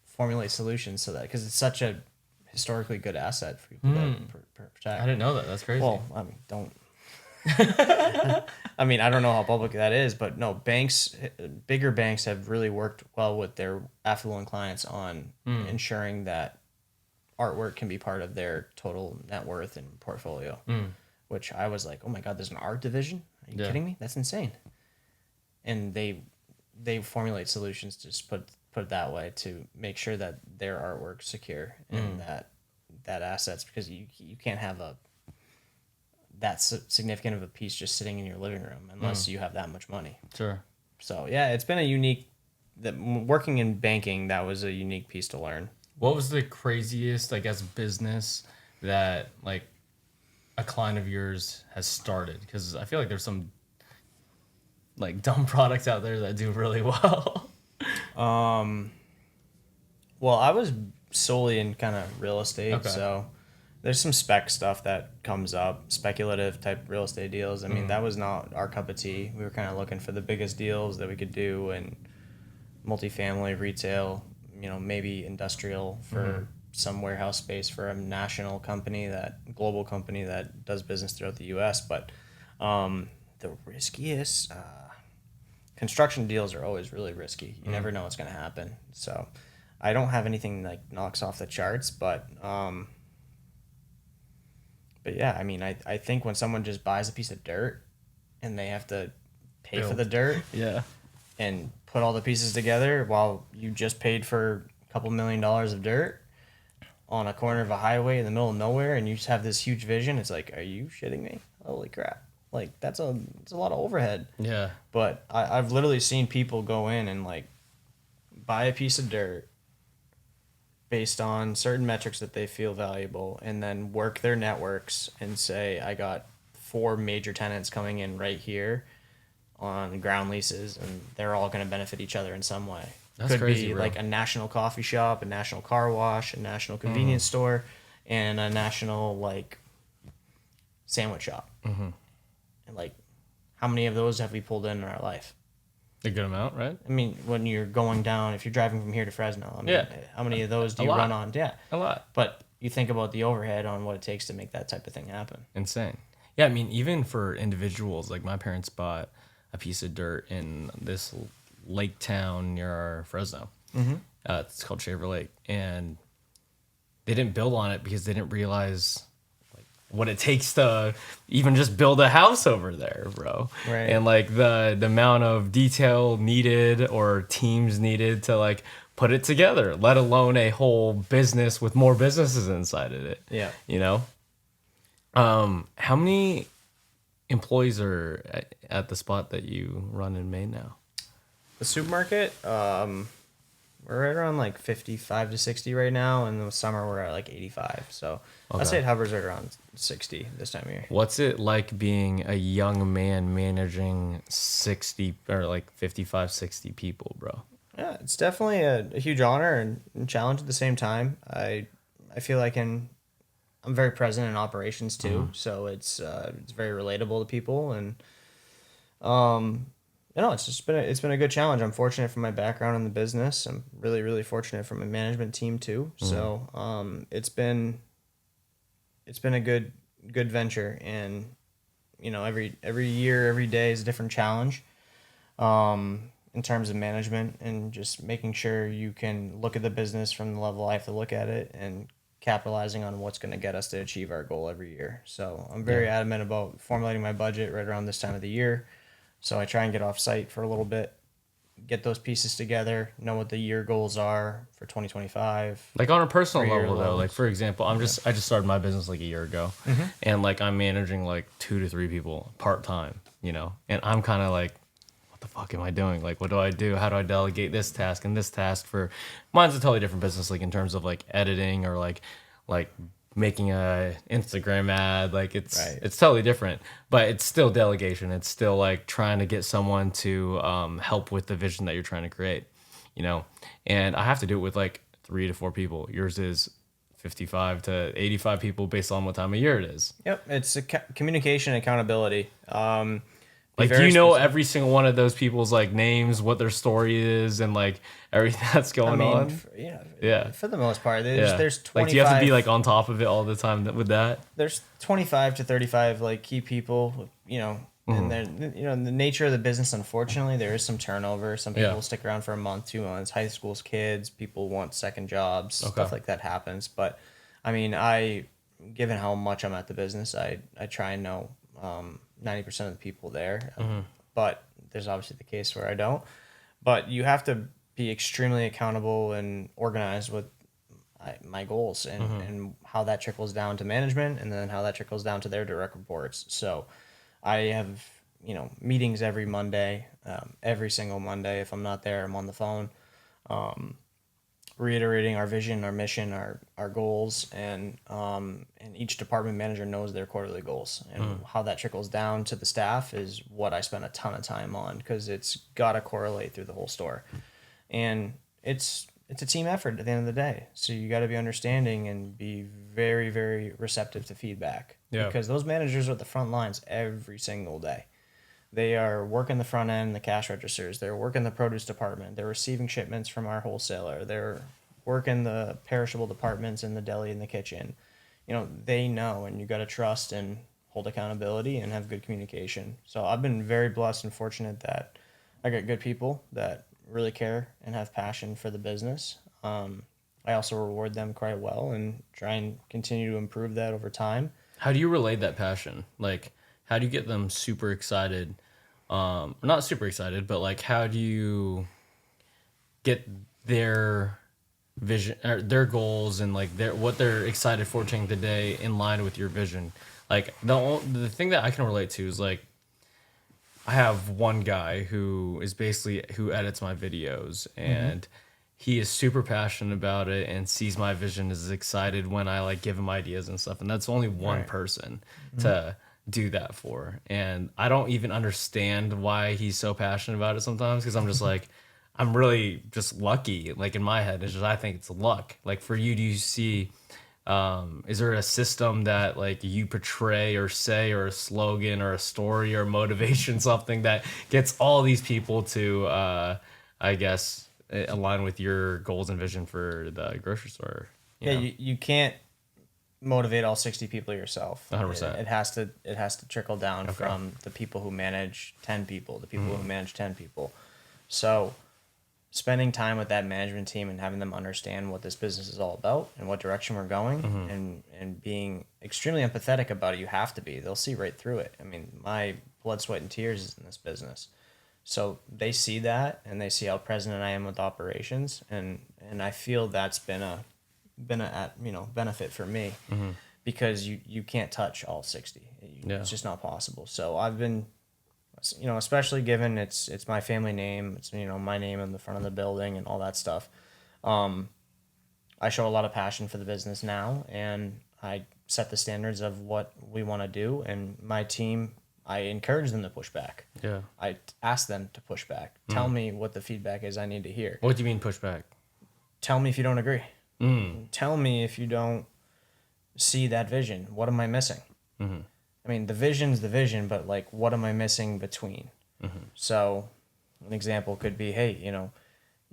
formulate solutions so that, because it's such a historically good asset for people to protect. I didn't know that. That's crazy. Well, I mean, don't... I mean, I don't know how public that is, but no, bigger banks have really worked well with their affluent clients on ensuring that artwork can be part of their total net worth and portfolio, which I was like, oh my God, there's an art division? Are you kidding me? That's insane. And they formulate solutions to just put it that way to make sure that their artwork's secure and that assets, because you can't have that significant of a piece just sitting in your living room unless you have that much money. Sure. So yeah, it's been a unique, working in banking, that was a unique piece to learn. What was the craziest, I guess, business that like a client of yours has started? Because I feel like there's some like dumb products out there that do really well. Well, I was solely in kind of real estate, so there's some spec stuff that comes up, speculative type real estate deals. I mean, that was not our cup of tea. We were kind of looking for the biggest deals that we could do, and multifamily, retail, maybe industrial for some warehouse space for a national company, global company that does business throughout the U.S. But the riskiest, construction deals are always really risky. You never know what's going to happen. So I don't have anything like knocks off the charts, but yeah, I mean, I think when someone just buys a piece of dirt and they have to pay for the dirt and put all the pieces together while you just paid for a couple $1 million of dirt on a corner of a highway in the middle of nowhere, and you just have this huge vision, it's like, are you shitting me? Holy crap. Like, it's a lot of overhead. Yeah. But I've literally seen people go in and like buy a piece of dirt, based on certain metrics that they feel valuable, and then work their networks and say, I got 4 major tenants coming in right here on ground leases, and they're all going to benefit each other in some way. That's Could crazy, be bro. like a national coffee shop, a national car wash, a national convenience store, and a national like sandwich shop. And like, how many of those have we pulled in our life? A good amount, right? I mean, when you're going down, if you're driving from here to Fresno, I mean, how many of those do you run on? Yeah, a lot. But you think about the overhead on what it takes to make that type of thing happen. Insane. Yeah, I mean, even for individuals, like my parents bought a piece of dirt in this lake town near Fresno. It's called Shaver Lake, and they didn't build on it because they didn't realize like what it takes to even just build a house over there, bro. Right. And like the amount of detail needed or teams needed to like put it together, let alone a whole business with more businesses inside of it. Yeah. You know? How many employees are at the spot that you run in Maine now? The supermarket, we're right around like 55 to 60 right now. And in the summer, we're at like 85. So I'd say it hovers right around 60 this time of year. What's it like being a young man managing 60 or like 55, 60 people, bro? Yeah, it's definitely a huge honor and challenge at the same time. I feel like I'm very present in operations too, so it's very relatable to people, and it's been a good challenge. I'm fortunate for my background in the business. I'm really, really fortunate for my management team too. So it's been a good venture, and every year, every day is a different challenge in terms of management, and just making sure you can look at the business from the level I have to look at it, and capitalizing on what's going to get us to achieve our goal every year. So I'm very adamant about formulating my budget right around this time of the year. So I try and get off site for a little bit, get those pieces together, know what the year goals are for 2025. Like on a personal 3-year level though, loans. like for example, I just started my business like a year ago, and like I'm managing like 2 to 3 people part time, and I'm kind of like, what the fuck am I doing? Like, what do I do? How do I delegate this task and this task for? Mine's a totally different business, like in terms of like editing or like making a Instagram ad. Like it's totally different, but it's still delegation. It's still like trying to get someone to help with the vision that you're trying to create, and I have to do it with like 3 to 4 people. Yours is 55 to 85 people based on what time of year it is. Yep, it's communication and accountability. Like, do you know every single one of those people's like names, what their story is, and like everything that's going on? For the most part, there's 25. Like, do you have to be like on top of it all the time with that? There's 25 to 35 like key people, and then the nature of the business. Unfortunately, there is some turnover. Some people stick around for a month, 2 months. High school's kids, people want second jobs, stuff like that happens. But I mean, given how much I'm at the business, I try and know 90% of the people there, but there's obviously the case where I don't. But you have to be extremely accountable and organized with my goals and how that trickles down to management, and then how that trickles down to their direct reports. So I have meetings every Monday, every single Monday. If I'm not there, I'm on the phone, reiterating our vision, our mission, our goals, and each department manager knows their quarterly goals, and how that trickles down to the staff is what I spend a ton of time on, because it's got to correlate through the whole store, and it's a team effort at the end of the day. So you got to be understanding and be very, very receptive to feedback, because those managers are at the front lines every single day. They are working the front end, the cash registers. They're working the produce department. They're receiving shipments from our wholesaler. They're working the perishable departments in the deli and the kitchen. They know, and you got to trust and hold accountability and have good communication. So I've been very blessed and fortunate that I got good people that really care and have passion for the business. I also reward them quite well and try and continue to improve that over time. How do you relay that passion? Like, how do you get them super excited? Not super excited, but like, how do you get their vision or their goals and like what they're excited for change the day in line with your vision? Like the thing that I can relate to is like, I have one guy who edits my videos, and he is super passionate about it and sees my vision, is excited when I like give him ideas and stuff. And that's only one person to do that for. And I don't even understand why he's so passionate about it sometimes, because I'm just like, I'm really just lucky. Like in my head, it's just, I think it's luck. Like for you, do you see, is there a system that like you portray or say, or a slogan or a story or motivation, something that gets all these people to, I guess, align with your goals and vision for the grocery store? You know? You can't motivate all 60 people yourself. 100%. It has to trickle down from the people who manage 10 people, the people who manage 10 people. So spending time with that management team and having them understand what this business is all about and what direction we're going, and being extremely empathetic about it. You have to be. They'll see right through it. I mean, my blood, sweat, and tears is in this business. So they see that, and they see how present I am with operations, and I feel that's been a benefit for me, because you can't touch all 60. It's just not possible. So I've been, especially given it's my family name, it's my name in the front of the building and all that stuff. I show a lot of passion for the business now, and I set the standards of what we want to do, and my team, I encourage them to push back. Yeah. I ask them to push back. Tell me what the feedback is I need to hear. What do you mean push back? Tell me if you don't agree. Tell me if you don't see that vision. What am I missing? I mean, the vision's the vision, but like, what am I missing between? So an example could be, hey,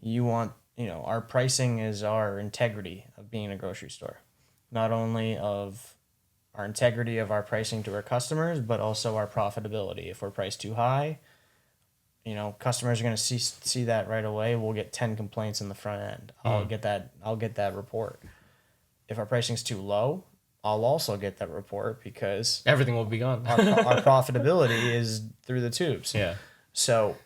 you want, our pricing is our integrity of being a grocery store. Not only of our integrity of our pricing to our customers, but also our profitability. If we're priced too high, customers are going to see that right away. We'll get 10 complaints in the front end. I'll get that report. If our pricing's too low, I'll also get that report, because Everything will be gone. our profitability is through the tubes. Yeah. So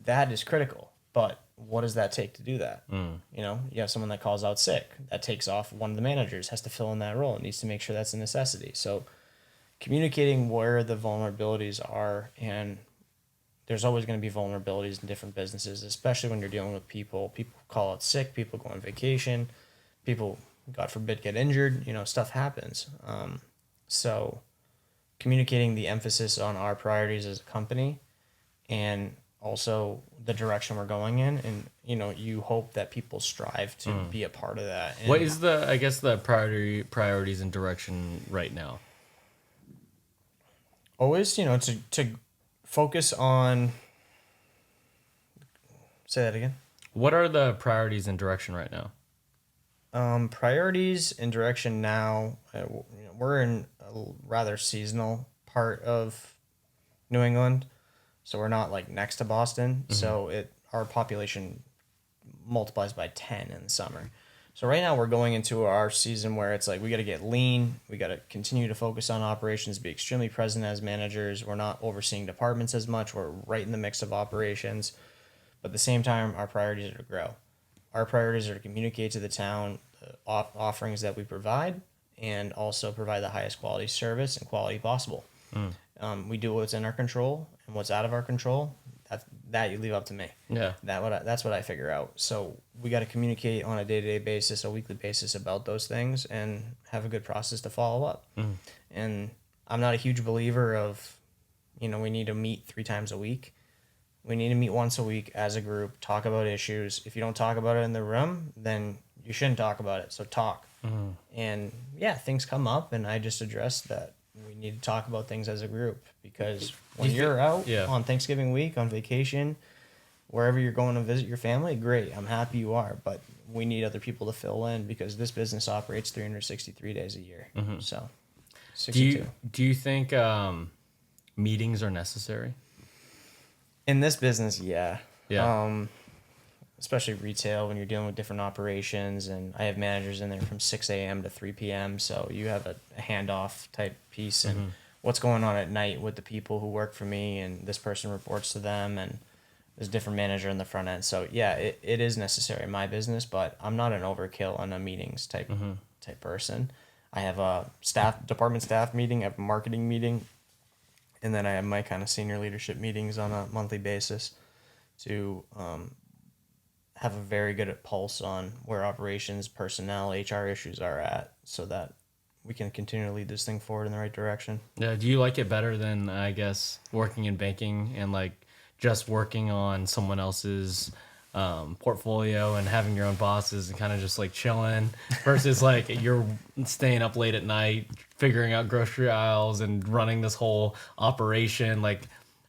that is critical. But what does that take to do that? You have someone that calls out sick. That takes off one of the managers, has to fill in that role. It needs to make sure that's a necessity. So communicating where the vulnerabilities are, and there's always going to be vulnerabilities in different businesses, especially when you're dealing with people. People call out sick, people go on vacation, people, God forbid, get injured. Stuff happens. So communicating the emphasis on our priorities as a company, and also the direction we're going in, and you hope that people strive to be a part of that. And what is the priorities and direction right now? Always, to focus on. Say that again. What are the priorities and direction right now? Priorities and direction now. We're in a rather seasonal part of New England, so we're not like next to Boston. So our population multiplies by 10 in the summer. So right now we're going into our season where it's like we got to get lean. We got to continue to focus on operations, be extremely present as managers. We're not overseeing departments as much. We're right in the mix of operations. But at the same time, our priorities are to grow. Our priorities are to communicate to the town the offerings that we provide, and also provide the highest quality service and quality possible. We do what's in our control, and what's out of our control, that you leave up to me. Yeah. That's what I figure out. So we got to communicate on a day-to-day basis, a weekly basis about those things, and have a good process to follow up. And I'm not a huge believer of, we need to meet 3 times a week. We need to meet once a week as a group, talk about issues. If you don't talk about it in the room, then you shouldn't talk about it. So talk. And yeah, things come up, and I just address that. We need to talk about things as a group, because when you're out on Thanksgiving week, on vacation, wherever you're going to visit your family, great. I'm happy you are, but we need other people to fill in, because this business operates 363 days a year. So 62. Do you think meetings are necessary? In this business, yeah. Especially retail, when you're dealing with different operations, and I have managers in there from 6 a.m. to 3 p.m. So you have a handoff type piece, and what's going on at night with the people who work for me, and this person reports to them, and there's a different manager in the front end. So yeah, it is necessary in my business, but I'm not an overkill on a meetings type person. I have a department staff meeting, I have a marketing meeting, and then I have my kind of senior leadership meetings on a monthly basis to have a very good pulse on where operations, personnel, HR issues are at, so that we can continue to lead this thing forward in the right direction. Yeah. Do you like it better than, I guess, working in banking and like just working on someone else's portfolio and having your own bosses and kind of just like chilling versus like you're staying up late at night, figuring out grocery aisles and running this whole operation? Like,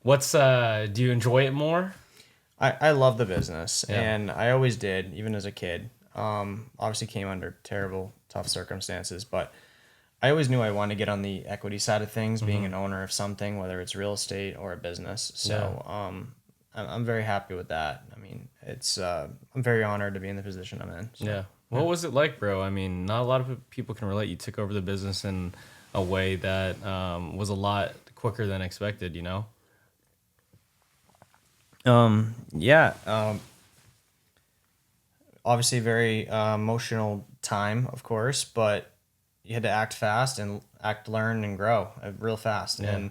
do you enjoy it more? I love the business, Yeah. and I always did, even as a kid. Obviously came under terrible, tough circumstances, but I always knew I wanted to get on the equity side of things, being an owner of something, whether it's real estate or a business. So I'm very happy with that. I mean, I'm very honored to be in the position I'm in. So. Yeah. What was it like, bro? I mean, not a lot of people can relate. You took over the business in a way that was a lot quicker than expected, you know? Obviously very emotional time, of course, but you had to act fast and learn and grow real fast, and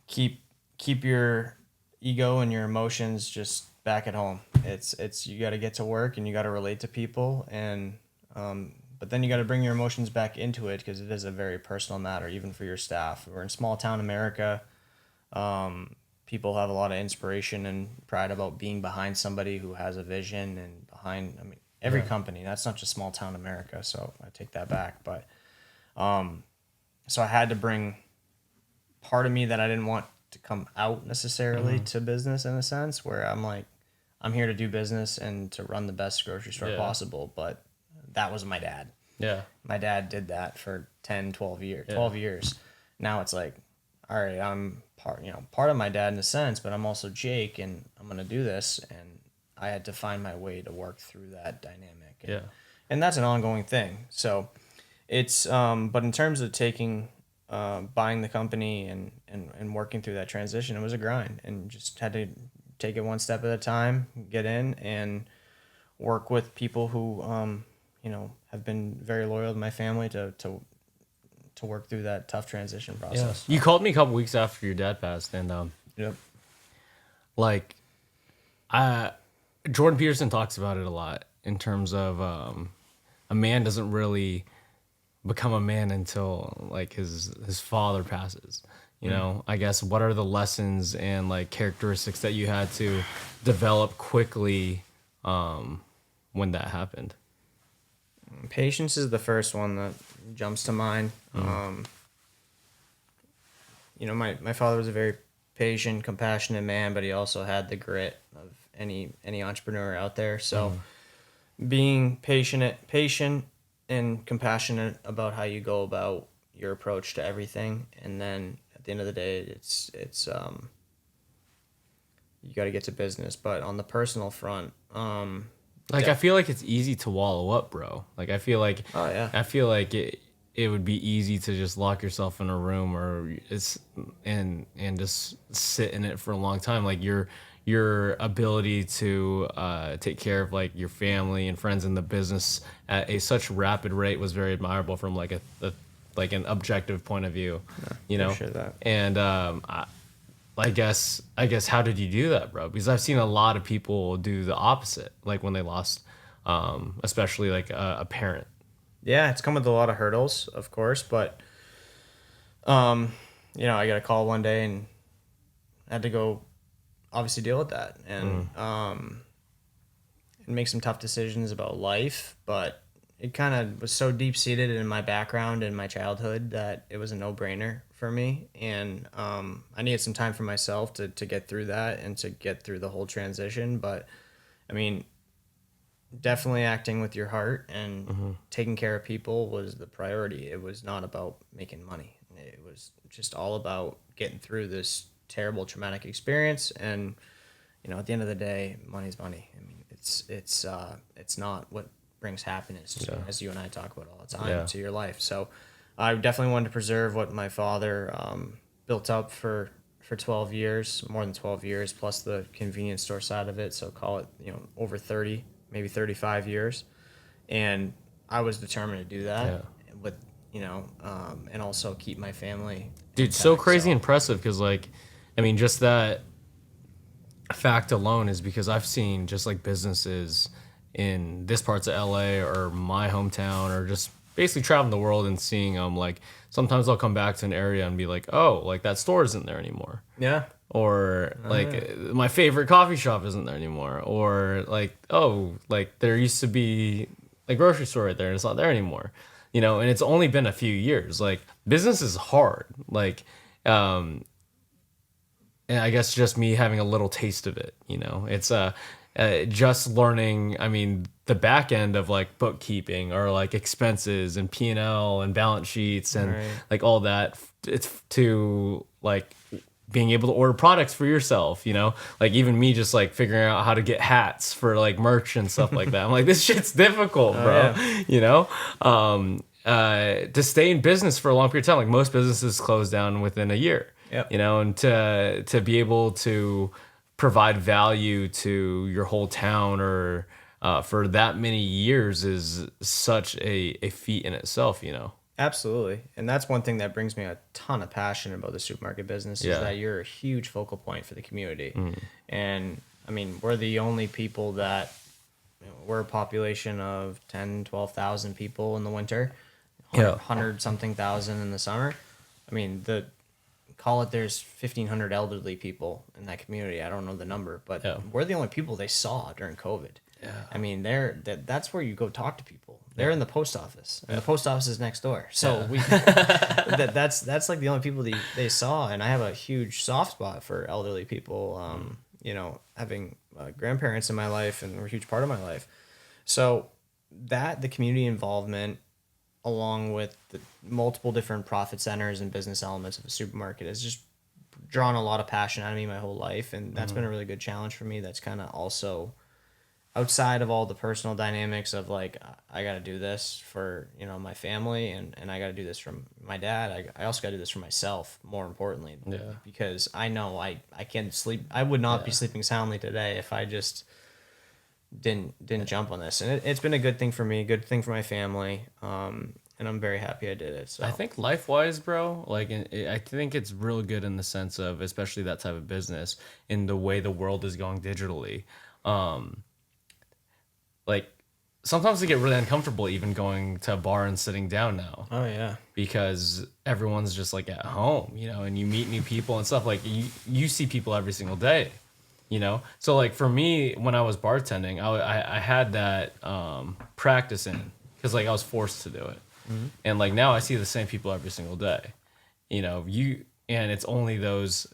keep your ego and your emotions just back at home. It's you got to get to work and you got to relate to people, and but then you got to bring your emotions back into it, because it is a very personal matter, even for your staff. We're in small town America. People have a lot of inspiration and pride about being behind somebody who has a vision, and behind, I mean, every company. That's not just small town America, so I take that back. But so I had to bring part of me that I didn't want to come out necessarily to business, in a sense, where I'm like, I'm here to do business and to run the best grocery store possible. But that was my dad. Yeah. My dad did that for 10, 12 years. Yeah. 12 years. Now it's like, all right, I'm part of my dad in a sense, but I'm also Jake, and I'm going to do this. And I had to find my way to work through that dynamic. And, and that's an ongoing thing. So it's, but in terms of buying the company and working through that transition, it was a grind, and just had to take it one step at a time, get in and work with people who, have been very loyal to my family to work through that tough transition process. You called me a couple weeks after your dad passed, and like, Jordan Peterson talks about it a lot in terms of a man doesn't really become a man until like his father passes. You know, I guess, what are the lessons and like characteristics that you had to develop quickly when that happened? Patience is the first one that jumps to mind. My father was a very patient, compassionate man, but he also had the grit of any entrepreneur out there. So being patient and compassionate about how you go about your approach to everything, and then at the end of the day, it's you got to get to business. But on the personal front, I feel like it's easy to wallow up, bro. Like, I feel like it would be easy to just lock yourself in a room and just sit in it for a long time. Like, your ability to take care of like your family and friends in the business at such rapid rate was very admirable from like an objective point of view. You know, appreciate that. And I guess how did you do that, bro? Because I've seen a lot of people do the opposite, like when they lost, especially like a parent. Yeah, it's come with a lot of hurdles, of course, but I got a call one day and had to go obviously deal with that and make some tough decisions about life. But it kind of was so deep seated in my background and my childhood that it was a no-brainer for me. And I needed some time for myself to get through that and to get through the whole transition. But I mean, definitely acting with your heart and taking care of people was the priority. It was not about making money. It was just all about getting through this terrible traumatic experience. And at the end of the day, money's money. I mean, it's not what brings happiness, as you and I talk about all the time, to your life. So I definitely wanted to preserve what my father built up for 12 years, more than 12 years, plus the convenience store side of it. So call it, over 30, maybe 35 years. And I was determined to do that with, and also keep my family. Dude, so crazy impressive, because like, I mean, just that fact alone is because I've seen just like businesses in this parts of LA or my hometown or just basically traveling the world and seeing them. Like sometimes I'll come back to an area and be like, oh, like that store isn't there anymore. Yeah. Or like my favorite coffee shop isn't there anymore. Or like, oh, like there used to be a grocery store right there and it's not there anymore. You know, and it's only been a few years. Like business is hard. Like, and I guess just me having a little taste of it, you know, it's just learning. I mean, the back end of like bookkeeping or like expenses and P&L and balance sheets and like all that. It's to like being able to order products for yourself, you know, like even me just like figuring out how to get hats for like merch and stuff like that. I'm like, this shit's difficult, bro. You know, to stay in business for a long period of time, like most businesses close down within a year. You know, and to be able to provide value to your whole town or for that many years is such a feat in itself, you know. Absolutely. And that's one thing that brings me a ton of passion about the supermarket business is that you're a huge focal point for the community. And I mean, we're the only people that, you know, we're a population of 10, 12,000 people in the winter, 100 something thousand in the summer. I mean, call it there's 1,500 elderly people in that community. I don't know the number, but we're the only people they saw during COVID. I mean, that's where you go talk to people. They're in the post office, and the post office is next door. So that's like the only people they saw. And I have a huge soft spot for elderly people. You know, having grandparents in my life, and they're a huge part of my life. So the community involvement, along with the multiple different profit centers and business elements of a supermarket, has just drawn a lot of passion out of me my whole life. And that's been a really good challenge for me. That's kind of also outside of all the personal dynamics of like, I got to do this for, you know, my family, and I got to do this for my dad. I also got to do this for myself, more importantly, because I know I can't sleep. I would not be sleeping soundly today if I just didn't jump on this. And it's been a good thing for me, good thing for my family. And I'm very happy I did it. So I think life-wise, bro, like I think it's real good in the sense of, especially that type of business, in the way the world is going digitally. Like sometimes I get really uncomfortable even going to a bar and sitting down now. Oh yeah. Because everyone's just like at home, you know, and you meet new people and stuff. Like you see people every single day, you know? So like for me, when I was bartending, I had that practice in, because like I was forced to do it. And like now I see the same people every single day, you know, and it's only those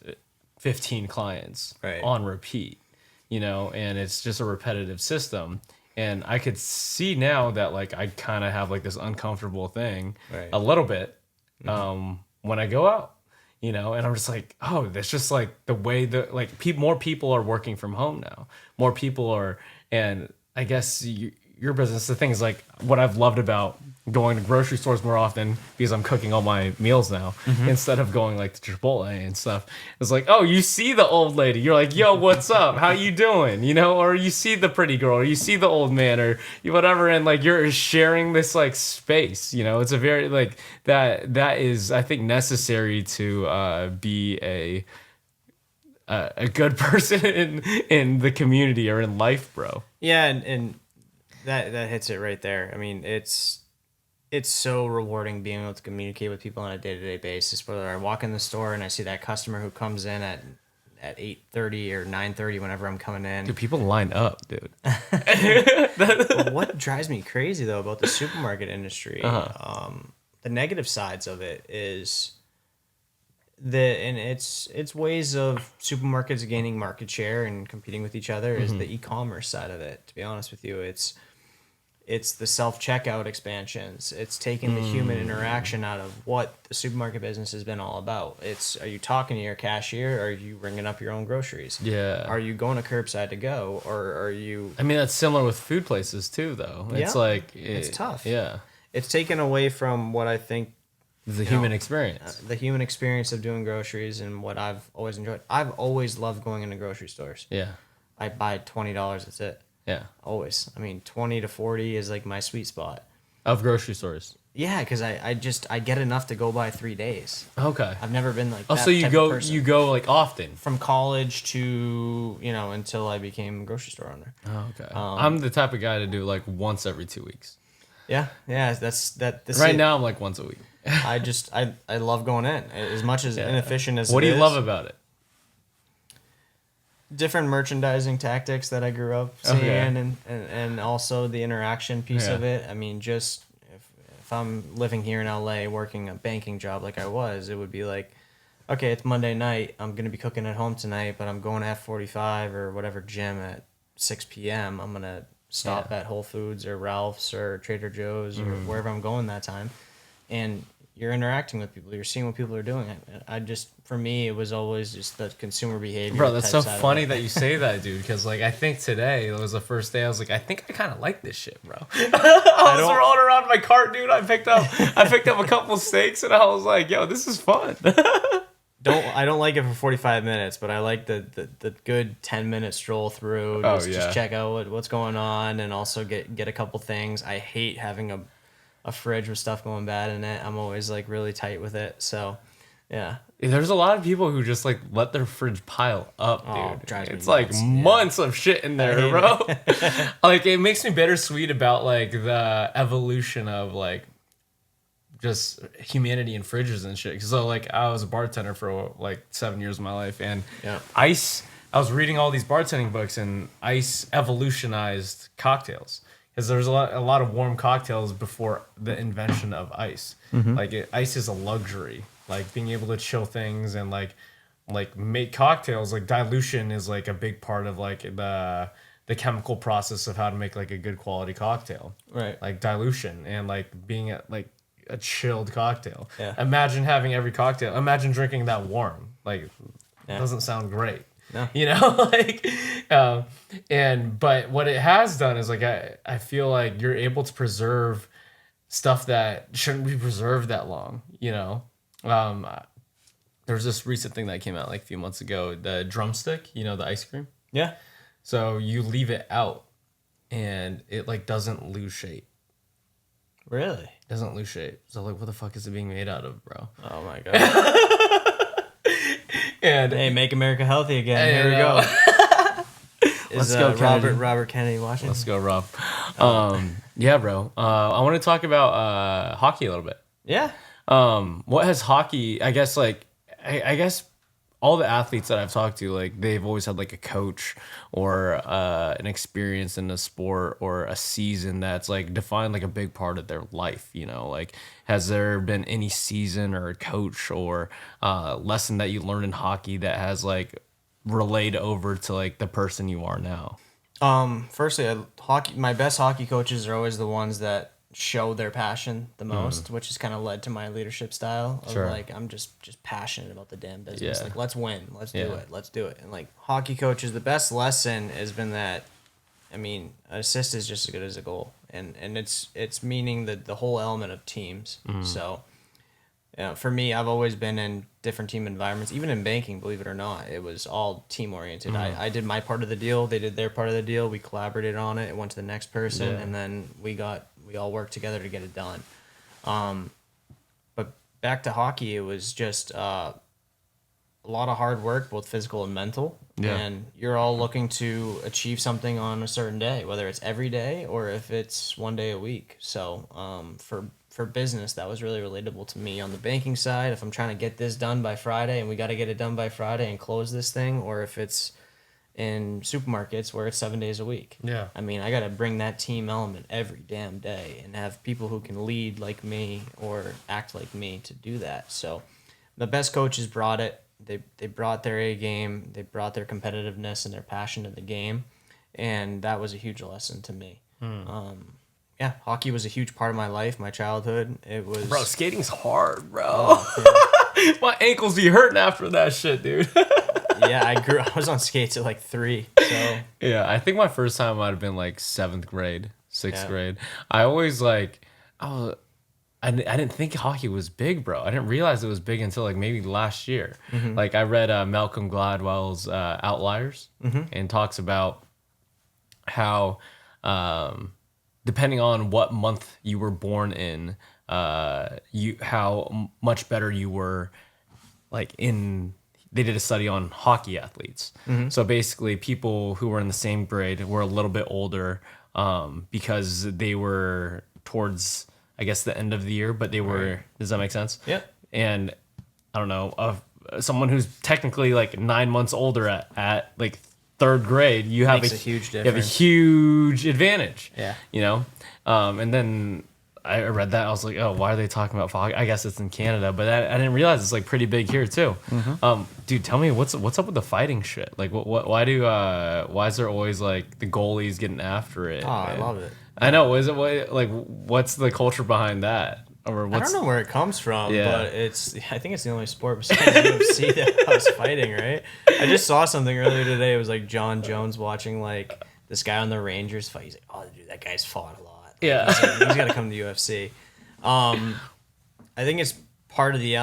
15 clients on repeat, you know, and it's just a repetitive system. And I could see now that like I kind of have like this uncomfortable thing a little bit when I go out, you know, and I'm just like, oh, that's just like the way that like more people are working from home now. More people are, and I guess your business, the thing is like what I've loved about going to grocery stores more often, because I'm cooking all my meals now instead of going like to Chipotle and stuff. It's like, oh, you see the old lady, you're like, yo, what's up? How you doing? You know, or you see the pretty girl, or you see the old man, or whatever, and like you're sharing this like space. You know, it's a very like that is, I think, necessary to be a good person in the community or in life, bro. Yeah, and that hits it right there. I mean, it's so rewarding being able to communicate with people on a day-to-day basis. Whether I walk in the store and I see that customer who comes in at 8:30 or 9:30 whenever I'm coming in. Dude, people line up, dude. What drives me crazy though about the supermarket industry, the negative sides of it is it's ways of supermarkets gaining market share and competing with each other is the e-commerce side of it. To be honest with you, it's the self-checkout expansions. It's taking the human interaction out of what the supermarket business has been all about. Are you talking to your cashier, or are you ringing up your own groceries? Yeah. Are you going to curbside to go, or are you... I mean, that's similar with food places too, though. It's like... it's tough. Yeah. It's taken away from what I think... The human experience. The human experience of doing groceries, and what I've always enjoyed. I've always loved going into grocery stores. Yeah. I buy $20, that's it. Yeah. Always. I mean, 20 to 40 is like my sweet spot. Of grocery stores. Yeah, because I get enough to go by 3 days. Okay. I've never been like Oh, that so you type go of person. you go like often. From college to, until I became a grocery store owner. Oh, okay. I'm the type of guy to do like once every 2 weeks. Yeah, this Right now I'm like once a week. I love going in as much as inefficient as What it do you is. love about it? Different merchandising tactics that I grew up seeing, and also the interaction piece of it. I mean, just if I'm living here in LA working a banking job like I was, it would be like, okay, it's Monday night. I'm gonna be cooking at home tonight, but I'm going to F45 or whatever gym at 6 p.m. I'm gonna stop at Whole Foods or Ralph's or Trader Joe's or wherever I'm going that time, and you're interacting with people. You're seeing what people are doing. For me, it was always just the consumer behavior. Bro, that's so funny that you say that, dude. Because like I think today was the first day I was like, I think I kind of like this shit, bro. I was rolling around my cart, dude. I picked up a couple steaks, and I was like, yo, this is fun. I don't like it for 45 minutes, but I like the good 10-minute stroll through. Just check out what's going on, and also get a couple things. I hate having a fridge with stuff going bad in it. I'm always like really tight with it. So, yeah. There's a lot of people who just like let their fridge pile up, dude. Drives me it's nuts. like months of shit in there, bro. Like it makes me bittersweet about like the evolution of like just humanity and fridges and shit. So like I was a bartender for like 7 years of my life, and ice. I was reading all these bartending books, and ice evolutionized cocktails. Because there's a lot of warm cocktails before the invention of ice. Like ice is a luxury. Like being able to chill things and like make cocktails. Like dilution is like a big part of like the chemical process of how to make like a good quality cocktail. Right. Like dilution and like being like a chilled cocktail. Yeah. Imagine having every cocktail. Imagine drinking that warm. Like it doesn't sound great. No. Like, but what it has done is like, I feel like you're able to preserve stuff that shouldn't be preserved that long, there's this recent thing that came out like a few months ago, the drumstick, the ice cream. Yeah. So you leave it out and it like doesn't lose shape. Really? Doesn't lose shape. So like, what the fuck is it being made out of, bro? Oh my God. And hey, make America healthy again. Here we go. Let's go, Robert Kennedy Washington. Let's go, Rob. Yeah, bro. I want to talk about hockey a little bit. Yeah. What has hockey? I guess I guess all the athletes that I've talked to, like they've always had like a coach or an experience in the sport or a season that's like defined like a big part of their life. Like has there been any season or a coach or lesson that you learned in hockey that has like relayed over to like the person you are now? Firstly, my best hockey coaches are always the ones that show their passion the most, which has kind of led to my leadership style of like I'm just passionate about the damn business. Like let's win, let's do it. And like hockey coaches, the best lesson has been that I mean, an assist is just as good as a goal, and it's meaning the whole element of teams. So for me, I've always been in different team environments. Even in banking, believe it or not, it was all team oriented. I did my part of the deal, they did their part of the deal, we collaborated on it, it went to the next person, and then we all worked together to get it done. But back to hockey, it was just a lot of hard work, both physical and mental. And you're all looking to achieve something on a certain day, whether it's every day or if it's one day a week. So for business, that was really relatable to me. On the banking side, if I'm trying to get this done by Friday and we got to get it done by Friday and close this thing, or if it's in supermarkets where it's 7 days a week. Yeah. I mean, I got to bring that team element every damn day and have people who can lead like me or act like me to do that. So the best coaches brought it. They brought their A game. They brought their competitiveness and their passion to the game. And that was a huge lesson to me. Yeah, hockey was a huge part of my life, my childhood. It was... Bro, skating's hard, bro. My ankles be hurting after that shit, dude. Yeah, I was on skates at like 3. So yeah, I think my first time might have been like 7th grade, 6th grade. I always like, I didn't think hockey was big, bro. I didn't realize it was big until like maybe last year. Like I read Malcolm Gladwell's Outliers and talks about how depending on what month you were born in, how much better you were, like they did a study on hockey athletes. So basically, people who were in the same grade were a little bit older because they were towards, I guess, the end of the year, but they were. Does that make sense? Yep. And I don't know, someone who's technically like 9 months older at like third grade, you have Makes a huge You have a difference. huge advantage. Yeah. You know, and then I read that, I was like, oh, why are they talking about fog? I guess it's in Canada, but I didn't realize it's like pretty big here too. Dude, tell me what's up with the fighting shit? Like, why is there always like the goalies getting after it? Oh, I love it. I know. What's the culture behind that? Or I what's don't know where it comes from, Yeah. but I think it's the only sport besides UFC that has fighting, right? I just saw something earlier today. It was like John Jones watching like this guy on the Rangers fight. He's like, oh, dude, that guy's fought a lot. Like, Yeah. he's got to come to UFC. I think it's part of the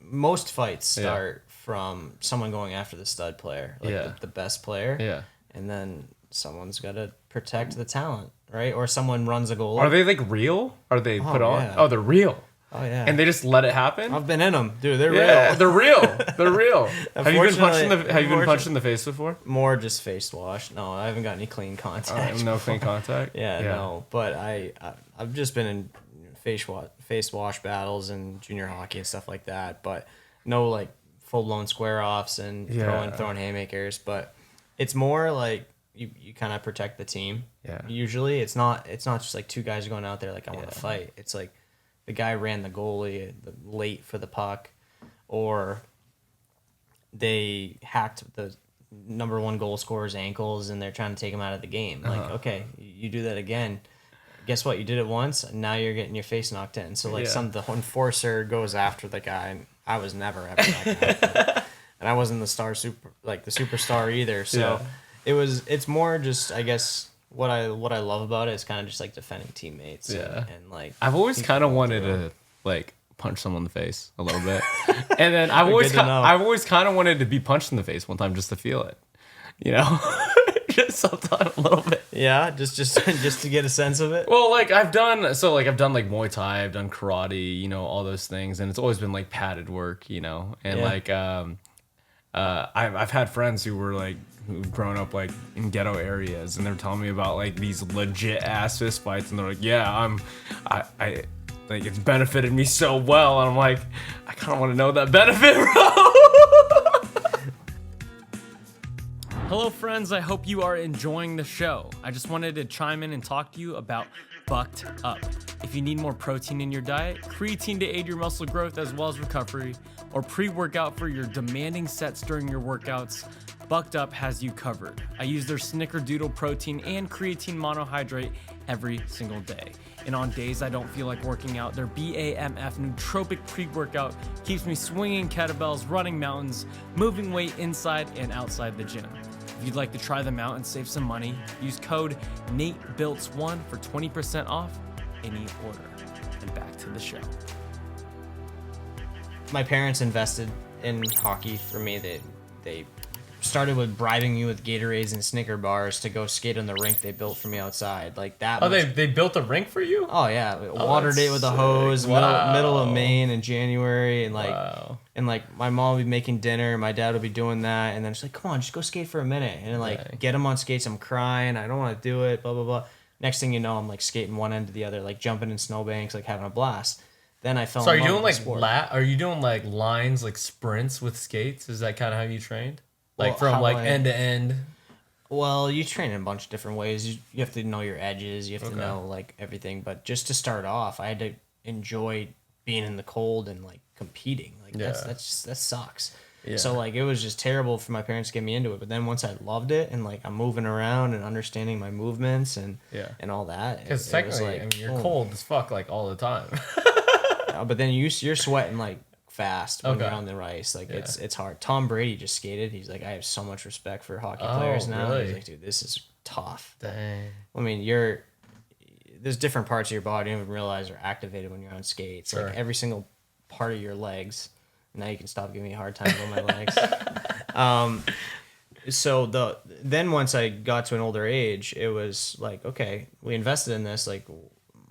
most fights start from someone going after the stud player, like the best player. Yeah. And then someone's got to protect the talent, right? Or someone runs a goal. Are they like real? Are they put on? yeah. Oh, they're real. Oh yeah. And they just let it happen? I've been in them, dude. They're Yeah, real. they're real. They're real. Have you been punched Unfortunately- in the face before? More just face wash. No, I haven't got any clean contact. No clean contact? Yeah, no. But I've just been in face wash battles and junior hockey and stuff like that. But no like full blown square offs and throwing haymakers. But it's more like you kind of protect the team. Yeah. Usually it's not just like two guys going out there like I want to fight. It's like the guy ran the goalie late for the puck, or they hacked the number one goal scorer's ankles and they're trying to take him out of the game. Like, okay, you do that again. Guess what? You did it once, and now you're getting your face knocked in. So like the enforcer goes after the guy, and I was never ever that guy. And I wasn't the superstar either. So it's more just, I guess, what I love about it is kind of just like defending teammates. And like I've always kind of wanted to like punch someone in the face a little bit, and then I've always kind of wanted to be punched in the face one time just to feel it, you know, just sometime a little bit. Yeah, just to get a sense of it. Well, like I've done like Muay Thai, I've done karate, you know, all those things, and it's always been like padded work, you know, and I've had friends who've grown up like in ghetto areas, and they're telling me about like these legit ass fist fights, and they're like, yeah, I like it's benefited me so well, and I'm like, I kind of want to know that benefit, bro. Hello, friends. I hope you are enjoying the show. I just wanted to chime in and talk to you about Bucked Up. If you need more protein in your diet, creatine to aid your muscle growth as well as recovery, or pre-workout for your demanding sets during your workouts, Bucked Up has you covered. I use their Snickerdoodle protein and creatine monohydrate every single day. And on days I don't feel like working out, their BAMF nootropic pre-workout keeps me swinging kettlebells, running mountains, moving weight inside and outside the gym. If you'd like to try them out and save some money, use code NateBiltz1 for 20% off any order. And back to the show. My parents invested in hockey for me. They started with bribing me with Gatorades and Snicker bars to go skate on the rink they built for me outside. Like that. Oh, they built a rink for you? Oh yeah, watered it with a hose. Wow. Middle of Maine in January, and like Wow. and like my mom would be making dinner, my dad would be doing that, and then she's like, "Come on, just go skate for a minute." And like get him on skates. I'm crying. I don't want to do it. Blah blah blah. Next thing you know, I'm like skating one end to the other, like jumping in snowbanks, like having a blast. Then I fell. So are in you love doing with the sport. are you doing like lines, like sprints with skates? Is that kind of how you trained? Like Well, from like end to end? Well, you train in a bunch of different ways. You have to know your edges. You have to know like everything. But just to start off, I had to enjoy being in the cold and like competing. Like that sucks. Yeah. So like it was just terrible for my parents to get me into it. But then once I loved it and like I'm moving around and understanding my movements and all that. Because it technically, was like, you're cold as fuck like all the time. but then you're sweating like fast when you're on the ice. Like it's hard. Tom Brady just skated. He's like, I have so much respect for hockey players now. Really? He's like, dude, this is tough. Dang. I mean, there's different parts of your body you don't even realize are activated when you're on skates. Sure. Like every single part of your legs. Now you can stop giving me a hard time about my legs. Then once I got to an older age, it was like, okay, we invested in this. Like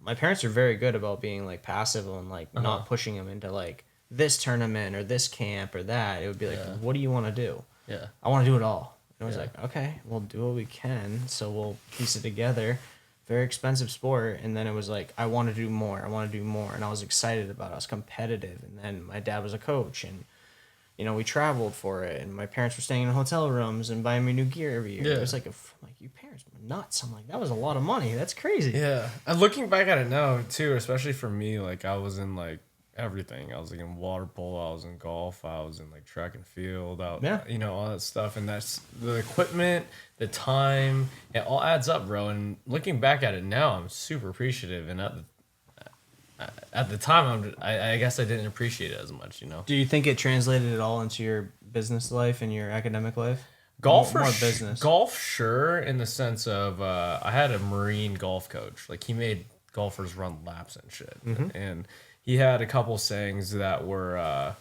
my parents are very good about being like passive and like not pushing them into like this tournament or this camp or that. It would be like, what do you want to do? Yeah. I want to do it all. And I was like, okay, we'll do what we can. So we'll piece it together. Very expensive sport. And then it was like, I want to do more. I want to do more. And I was excited about it. I was competitive. And then my dad was a coach, and you know, we traveled for it, and my parents were staying in hotel rooms and buying me new gear every year. Yeah. It was like, you parents were nuts. I'm like, that was a lot of money. That's crazy. Yeah. And looking back at it now, too, especially for me, like, I was in, like, everything. I was, like, in water polo. I was in golf. I was in, like, track and field. You know, all that stuff. And that's the equipment, the time, it all adds up, bro. And looking back at it now, I'm super appreciative. And at the time, I guess I didn't appreciate it as much, you know? Do you think it translated at all into your business life and your academic life? Golf more business. Golf, sure, in the sense of I had a Marine golf coach. Like, he made golfers run laps and shit. And he had a couple sayings that were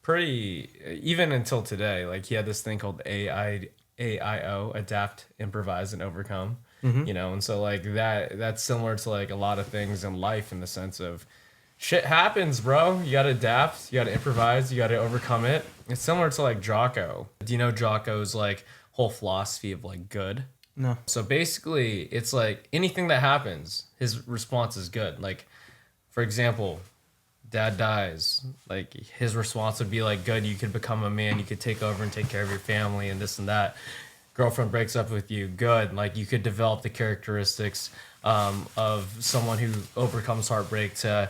pretty, even until today. Like, he had this thing called AIO, adapt, improvise, and overcome. You know, and so like that's similar to like a lot of things in life, in the sense of shit happens, bro. You gotta adapt, you gotta improvise, you gotta overcome it. It's similar to like Jocko. Do you know Jocko's like whole philosophy of like good? No. So basically, it's like anything that happens, his response is good. Like, for example, dad dies. Like, his response would be like, good, you could become a man, you could take over and take care of your family and this and that. Girlfriend breaks up with you, good. Like, you could develop the characteristics of someone who overcomes heartbreak to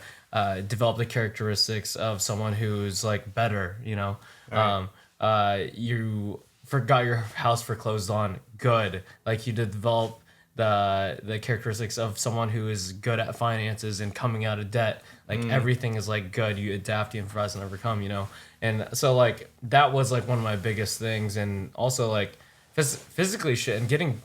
develop the characteristics of someone who's like better, you know. Right. You forgot your house foreclosed on, good. Like, you develop the characteristics of someone who is good at finances and coming out of debt. Like, everything is like good. You adapt, you improvise, and overcome, you know. And so like that was like one of my biggest things. And also like physically shit, and getting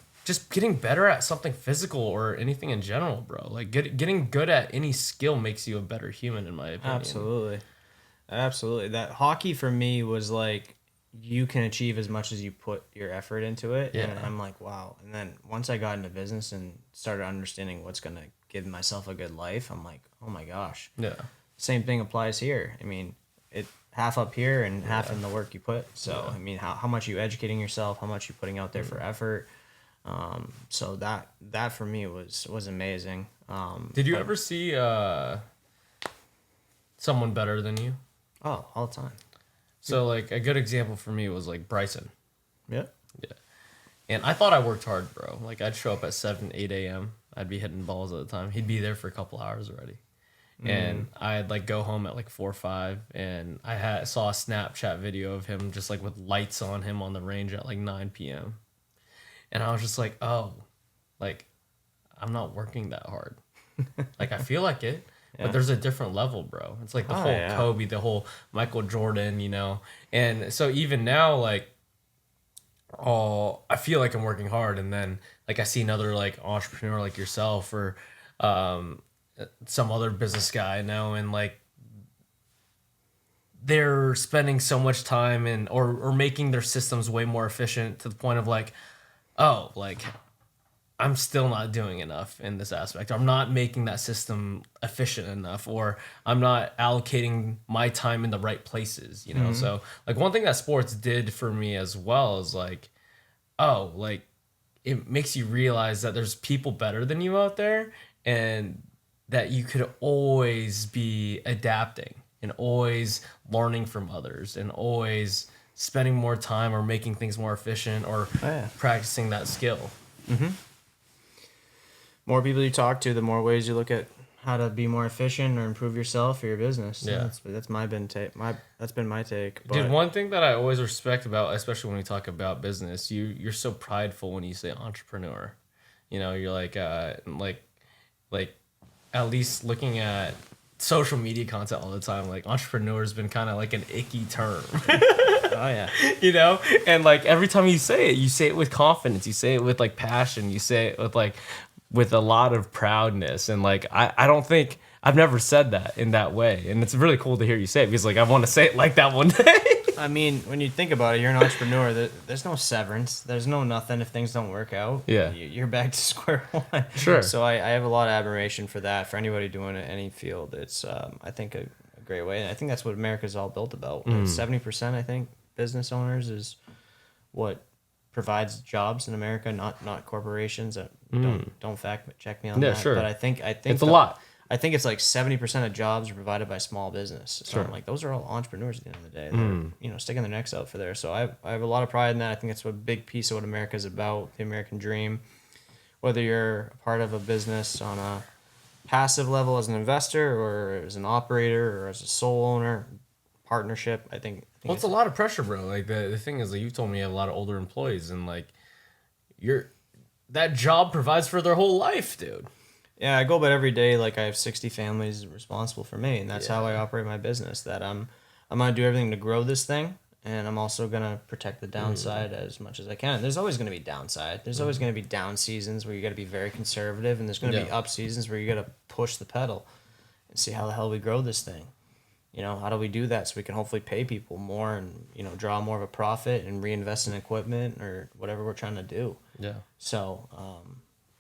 better at something physical or anything in general, bro. Like, getting good at any skill makes you a better human, in my opinion. Absolutely. That hockey for me was like, you can achieve as much as you put your effort into it. Yeah. And I'm like, wow. And then once I got into business and started understanding what's going to give myself a good life, I'm like, oh my gosh. Yeah. Same thing applies here. I mean, it half up here and half in the work you put. So, I mean, how much you educating yourself, how much you putting out there for effort. So that for me was amazing. Did you ever see someone better than you? Oh, all the time. So like a good example for me was like Bryson. Yeah. Yeah. And I thought I worked hard, bro. Like, I'd show up at 7, 8 a.m. I'd be hitting balls at the time. He'd be there for a couple hours already. And I'd like go home at like 4 or 5, and I saw a Snapchat video of him just like with lights on him on the range at like 9 p.m. And I was just like, oh, like, I'm not working that hard. Like, I feel like it, but there's a different level, bro. It's like the whole Kobe, the whole Michael Jordan, you know? And so even now, like, I feel like I'm working hard, and then like I see another like entrepreneur like yourself or some other business guy now, and like they're spending so much time and or making their systems way more efficient to the point of like, oh, like I'm still not doing enough in this aspect. I'm not making that system efficient enough, or I'm not allocating my time in the right places, you know? So like one thing that sports did for me as well is like, oh, like it makes you realize that there's people better than you out there, and that you could always be adapting and always learning from others and always spending more time or making things more efficient or practicing that skill. More people you talk to, the more ways you look at how to be more efficient or improve yourself or your business. Yeah. That's been my take. But Dude, one thing that I always respect about, especially when we talk about business, you're so prideful when you say entrepreneur. You know, you're like at least looking at social media content all the time, like entrepreneur has been kind of like an icky term. Oh yeah. You know, and like every time you say it with confidence, you say it with like passion, you say it with a lot of proudness. And like I don't think I've never said that in that way, and it's really cool to hear you say it, because like I want to say it like that one day. I mean, when you think about it, you're an entrepreneur. There's no severance. There's no nothing if things don't work out. Yeah. You're back to square one. Sure. So I have a lot of admiration for that. For anybody doing it in any field, it's I think a great way. And I think that's what America's all built about. 70%, I think, business owners is what provides jobs in America, not corporations. Don't fact check me on that. Sure. But I think it's a lot. I think it's like 70% of jobs are provided by small business. So Sure. I'm like, those are all entrepreneurs at the end of the day. They're, sticking their necks out for there. So I have a lot of pride in that. I think it's a big piece of what America is about, the American dream. Whether you're a part of a business on a passive level as an investor or as an operator or as a sole owner, partnership, I think Well, it's a lot of pressure, bro. Like the thing is, like you told me, you have a lot of older employees, and like that job provides for their whole life, dude. Yeah, I go about every day like I have 60 families responsible for me, and that's how I operate my business. That I'm gonna do everything to grow this thing, and I'm also gonna protect the downside as much as I can. There's always gonna be downside. There's always gonna be down seasons where you got to be very conservative, and there's gonna be up seasons where you got to push the pedal and see how the hell we grow this thing. How do we do that so we can hopefully pay people more and draw more of a profit and reinvest in equipment or whatever we're trying to do. Yeah. So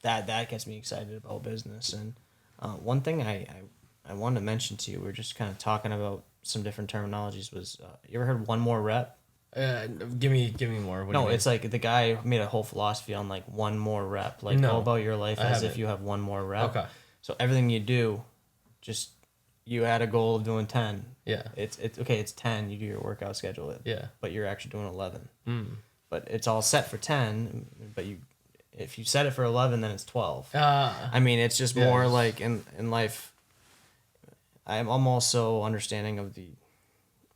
that gets me excited about business. And one thing I wanted to mention to you, we were just kind of talking about some different terminologies. Was you ever heard one more rep? Give me more. What do you mean? It's like the guy made a whole philosophy on like one more rep. Like go about your life as if you have one more rep. Okay. So everything you do, just you had a goal of doing 10. Yeah. It's okay. It's 10. You do your workout schedule. Yeah. But you're actually doing 11. But it's all set for 10. But if you set it for 11, then it's 12. I mean, it's just more like in life. I'm also understanding of the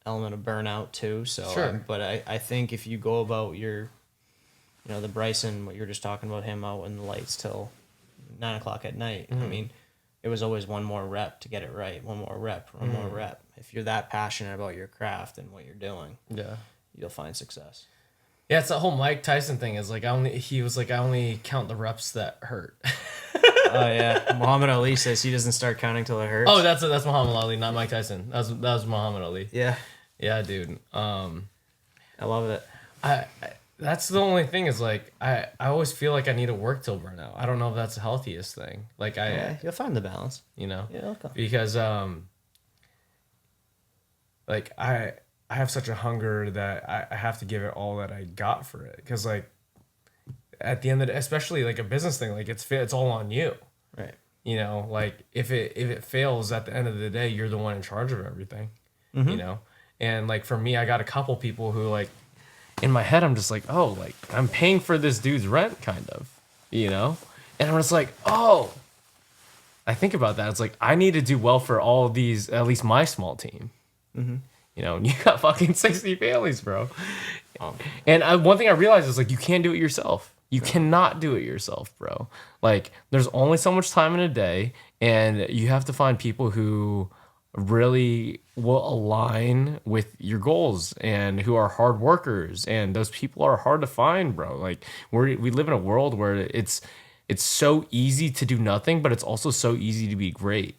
element of burnout too. So, sure. But I think if you go about your, the Bryson, what you're just talking about, him out in the lights till 9:00 at night. I mean, it was always one more rep to get it right. One more rep. More rep. If you're that passionate about your craft and what you're doing, you'll find success. Yeah, it's that whole Mike Tyson thing. Is like I only count the reps that hurt. Oh yeah, Muhammad Ali says he doesn't start counting till it hurts. Oh, that's Muhammad Ali, not Mike Tyson. That was Muhammad Ali. Yeah, dude. I love it. That's the only thing is like I always feel like I need to work till burnout. I don't know if that's the healthiest thing. Like you'll find the balance. Yeah, okay. Because like I have such a hunger that I have to give it all that I got for it. Because like at the end of the day, especially like a business thing, like it's all on you. Right. Like if it fails at the end of the day, you're the one in charge of everything. And like for me, I got a couple people who like in my head, I'm just like, oh, like I'm paying for this dude's rent kind of, and I'm just like, oh, I think about that. It's like, I need to do well for all of these, at least my small team, and you got fucking 60 families, bro. And one thing I realized is like, you can't do it yourself. You cannot do it yourself, bro. Like there's only so much time in a day, and you have to find people who really will align with your goals and who are hard workers, and those people are hard to find, bro. Like we live in a world where it's so easy to do nothing, but it's also so easy to be great.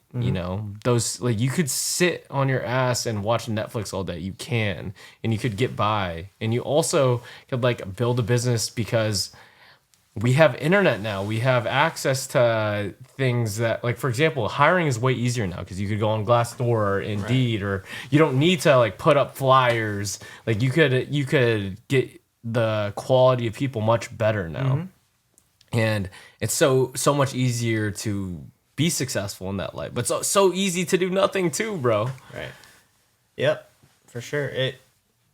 Those like you could sit on your ass and watch Netflix all day. You can, and you could get by, and you also could like build a business because we have internet now. We have access to things that, like, for example, hiring is way easier now because you could go on Glassdoor or Indeed, or you don't need to like put up flyers. Like you could get the quality of people much better now, and it's so much easier to be successful in that life. But so easy to do nothing too, bro. Right. Yep, for sure.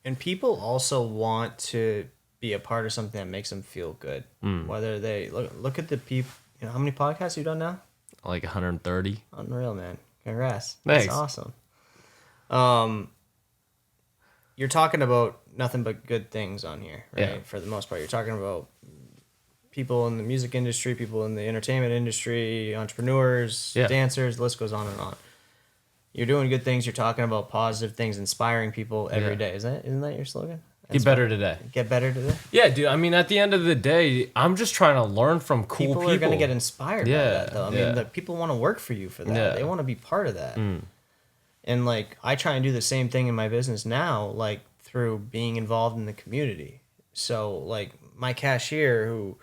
And people also want to be a part of something that makes them feel good. Whether they look at the people. How many podcasts you done now? Like 130. Unreal, man. Congrats. Thanks. That's awesome. You're talking about nothing but good things on here, right? Yeah. For the most part, you're talking about people in the music industry, people in the entertainment industry, entrepreneurs, dancers. The list goes on and on. You're doing good things. You're talking about positive things, inspiring people every day. Isn't that your slogan? Get better today. Get better today? Yeah, dude. I mean, at the end of the day, I'm just trying to learn from cool people. People are going to get inspired by that, though. I mean, the people want to work for you for that. They want to be part of that. And, like, I try and do the same thing in my business now, like, through being involved in the community. So like my cashier who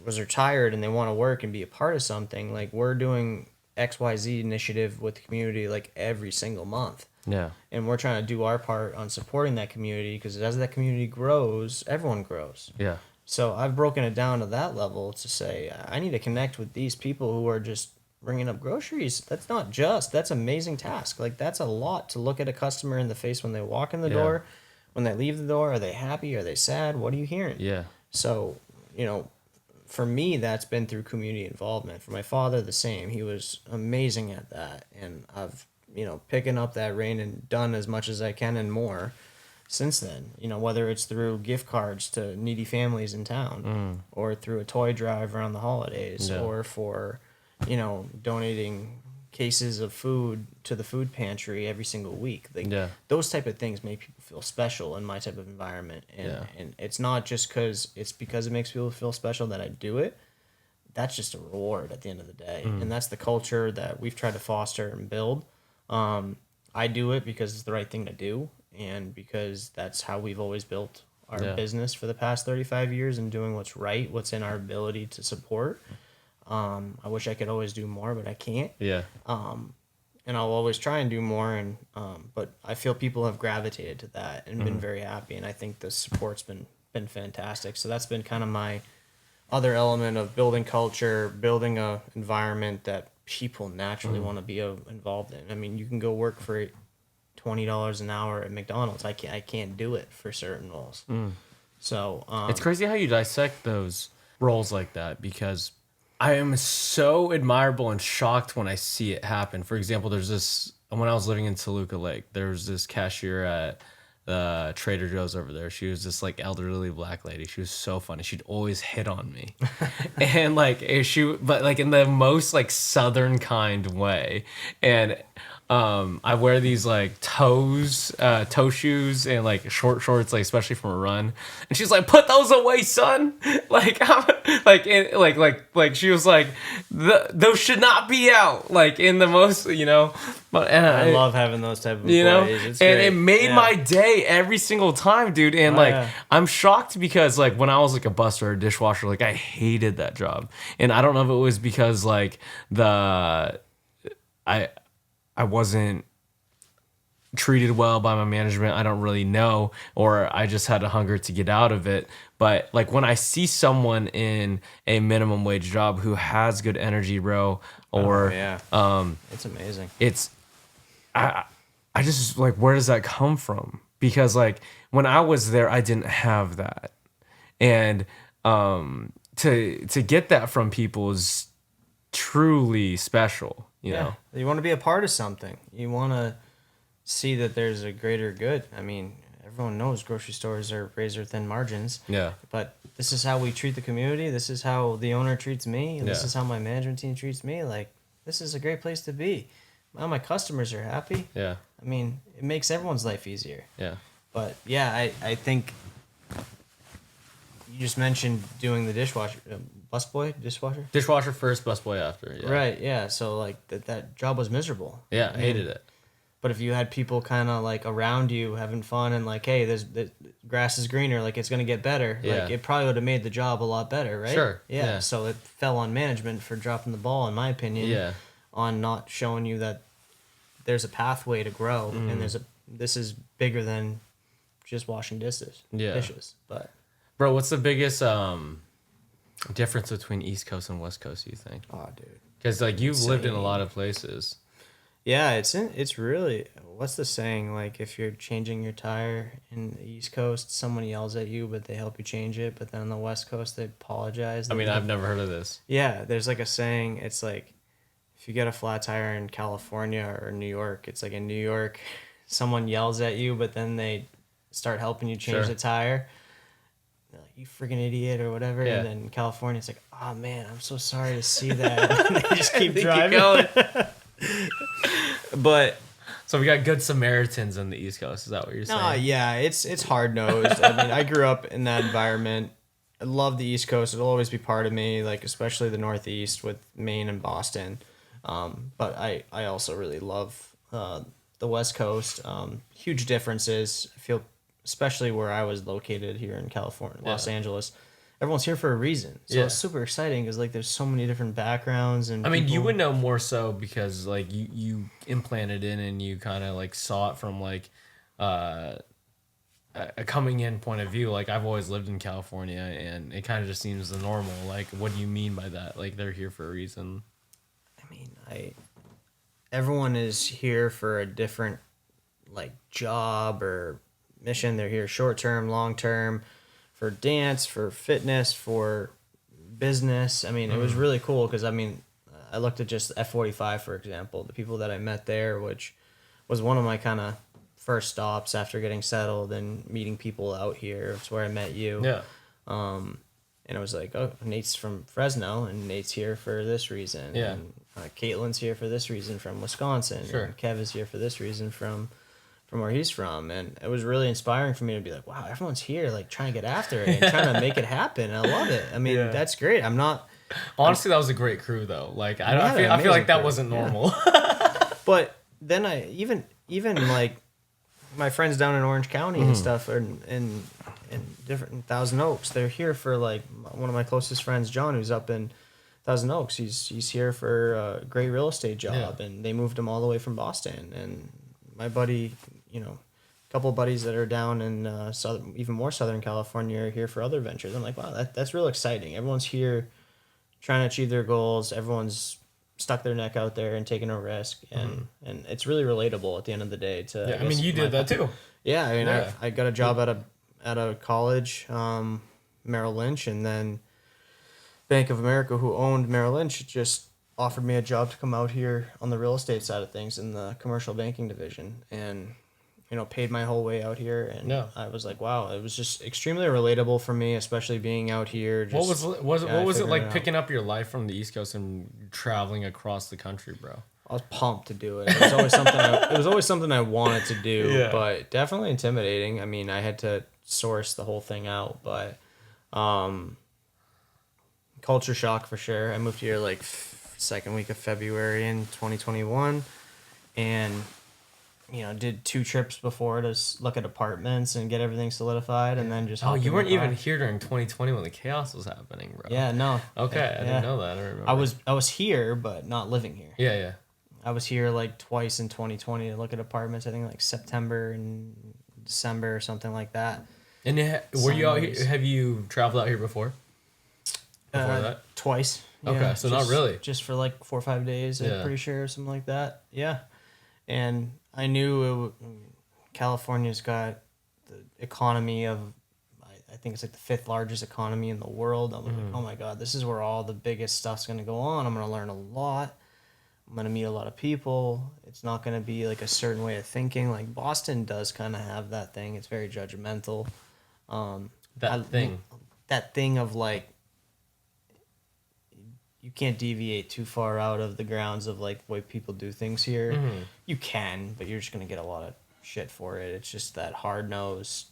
was retired and they want to work and be a part of something, like we're doing XYZ initiative with the community like every single month. Yeah. And we're trying to do our part on supporting that community, because as that community grows, everyone grows. Yeah. So I've broken it down to that level to say I need to connect with these people who are just bringing up groceries. That's an amazing task. Like that's a lot to look at a customer in the face when they walk in the door, when they leave the door. Are they happy? Are they sad? What are you hearing? Yeah. So, for me, that's been through community involvement. For my father, the same. He was amazing at that. And I've, picking up that reign and done as much as I can and more since then. Whether it's through gift cards to needy families in town or through a toy drive around the holidays or for, donating cases of food to the food pantry every single week. Those type of things make people feel special in my type of environment. And it's not just because it makes people feel special that I do it. That's just a reward at the end of the day. And that's the culture that we've tried to foster and build. I do it because it's the right thing to do, and because that's how we've always built our business for the past 35 years, and doing what's right, what's in our ability to support. I wish I could always do more, but I can't. Yeah. And I'll always try and do more, but I feel people have gravitated to that and been very happy, and I think the support's been fantastic. So that's been kind of my other element of building culture, building a environment that people naturally want to be involved in. I mean, you can go work for $20 an hour at McDonald's. I can't do it for certain roles. So it's crazy how you dissect those roles like that, because I am so admirable and shocked when I see it happen. For example, when I was living in Toluca Lake, there was this cashier at the Trader Joe's over there. She was this like elderly black lady. She was so funny. She'd always hit on me. And but in the most like southern kind way. And I wear these like toe shoes and like short shorts, like especially from a run. And she's like, "Put those away, son." She was like, "Those should not be out." Like in the most, And I love having those type of employees. It's and great. it made my day every single time, dude. And I'm shocked because like when I was like a busser or a dishwasher, like I hated that job. And I don't know if it was because like I wasn't treated well by my management. I don't really know, or I just had a hunger to get out of it. But like when I see someone in a minimum wage job who has good energy, bro, or it's amazing. I just like, where does that come from? Because like when I was there, I didn't have that, and to get that from people is truly special. You know, you want to be a part of something. You want to see that there's a greater good. I mean, everyone knows grocery stores are razor thin margins. Yeah. But this is how we treat the community. This is how the owner treats me. This is how my management team treats me. Like, this is a great place to be. Well, my customers are happy. Yeah. I mean, it makes everyone's life easier. Yeah. But yeah, I think you just mentioned doing the dishwasher. Dishwasher? Dishwasher first, busboy after. Yeah. Right, yeah. So, like, that job was miserable. Yeah, I hated it. But if you had people kind of, like, around you having fun and, like, hey, the grass is greener, like, it's going to get better. Yeah. Like, it probably would have made the job a lot better, right? Sure. Yeah. So it fell on management for dropping the ball, in my opinion, on not showing you that there's a pathway to grow and this is bigger than just washing dishes. But bro, what's the biggest difference between East Coast and West Coast, you think? Oh, dude. Because like you've lived in a lot of places. Yeah, it's really, what's the saying? Like, if you're changing your tire in the East Coast, someone yells at you, but they help you change it. But then on the West Coast, they apologize. I mean, I've never heard of this. Yeah, there's like a saying. It's like, if you get a flat tire in California or New York, it's like in New York, someone yells at you, but then they start helping you change the tire. They're like, "You freaking idiot," or whatever. Yeah. And then in California, it's like, "Oh man, I'm so sorry to see that." And they just keep driving. But so we got good Samaritans in the East Coast. Is that what you're saying? Yeah, it's hard nosed. I mean, I grew up in that environment. I love the East Coast. It'll always be part of me, like especially the Northeast with Maine and Boston. But I also really love the West Coast. Huge differences. I feel, especially where I was located here in California, Los Angeles. Everyone's here for a reason. So it's super exciting because like there's so many different backgrounds and I mean, people. you would know more so because like you implanted in and you kind of like saw it from like a coming in point of view. Like I've always lived in California and it kind of just seems the normal. Like what do you mean by that? Like they're here for a reason. I mean, everyone is here for a different like job or mission. They're here short term, long term, for dance, for fitness, for business. I mean, it was really cool because I mean, I looked at just F45 for example, the people that I met there, which was one of my kind of first stops after getting settled and meeting people out here. It's where I met you. Yeah. And it was like, oh, Nate's from Fresno, and Nate's here for this reason. Yeah. And Caitlin's here for this reason from Wisconsin. Sure. And Kev is here for this reason from where he's from. And it was really inspiring for me to be like, wow, everyone's here, like trying to get after it and trying to make it happen. I love it. I mean, that's great. Honestly, that was a great crew though. Like I feel like that wasn't normal. But then I even like my friends down in Orange County and stuff, or in different Thousand Oaks, they're here for like one of my closest friends, John, who's up in Thousand Oaks. He's here for a great real estate job, and they moved him all the way from Boston. And my buddy, a couple of buddies that are down in even more Southern California are here for other ventures. I'm like, wow, that's real exciting. Everyone's here trying to achieve their goals. Everyone's stuck their neck out there and taking a risk, and it's really relatable at the end of the day. I mean, you did that too. Yeah, I mean, I got a job at a college, Merrill Lynch, and then Bank of America, who owned Merrill Lynch, just offered me a job to come out here on the real estate side of things in the commercial banking division, and paid my whole way out here. And I was like, wow, it was just extremely relatable for me, especially being out here. Just, what was it like picking up your life from the East Coast and traveling across the country, bro? I was pumped to do it. It was always something I wanted to do, but definitely intimidating. I mean, I had to source the whole thing out, but culture shock for sure. I moved here like second week of February in 2021, and did 2 trips before to look at apartments and get everything solidified, and then just you weren't even here during 2020 when the chaos was happening, bro. Yeah, no. Okay, I didn't know that. I remember. I was here, but not living here. Yeah. I was here like twice in 2020 to look at apartments. I think like September and December or something like that. And were you out here? Have you traveled out here before? Before that? Twice. Okay, so not really. Just for like 4 or 5 days, I'm pretty sure, or something like that. Yeah. And I knew California's got the economy of, I think it's like the 5th largest economy in the world. I'm like, oh my God, this is where all the biggest stuff's going to go on. I'm going to learn a lot. I'm going to meet a lot of people. It's not going to be like a certain way of thinking. Like Boston does kind of have that thing. It's very judgmental. That thing of like, you can't deviate too far out of the grounds of like the way people do things here. You can, but you're just going to get a lot of shit for it. It's just that hard-nosed,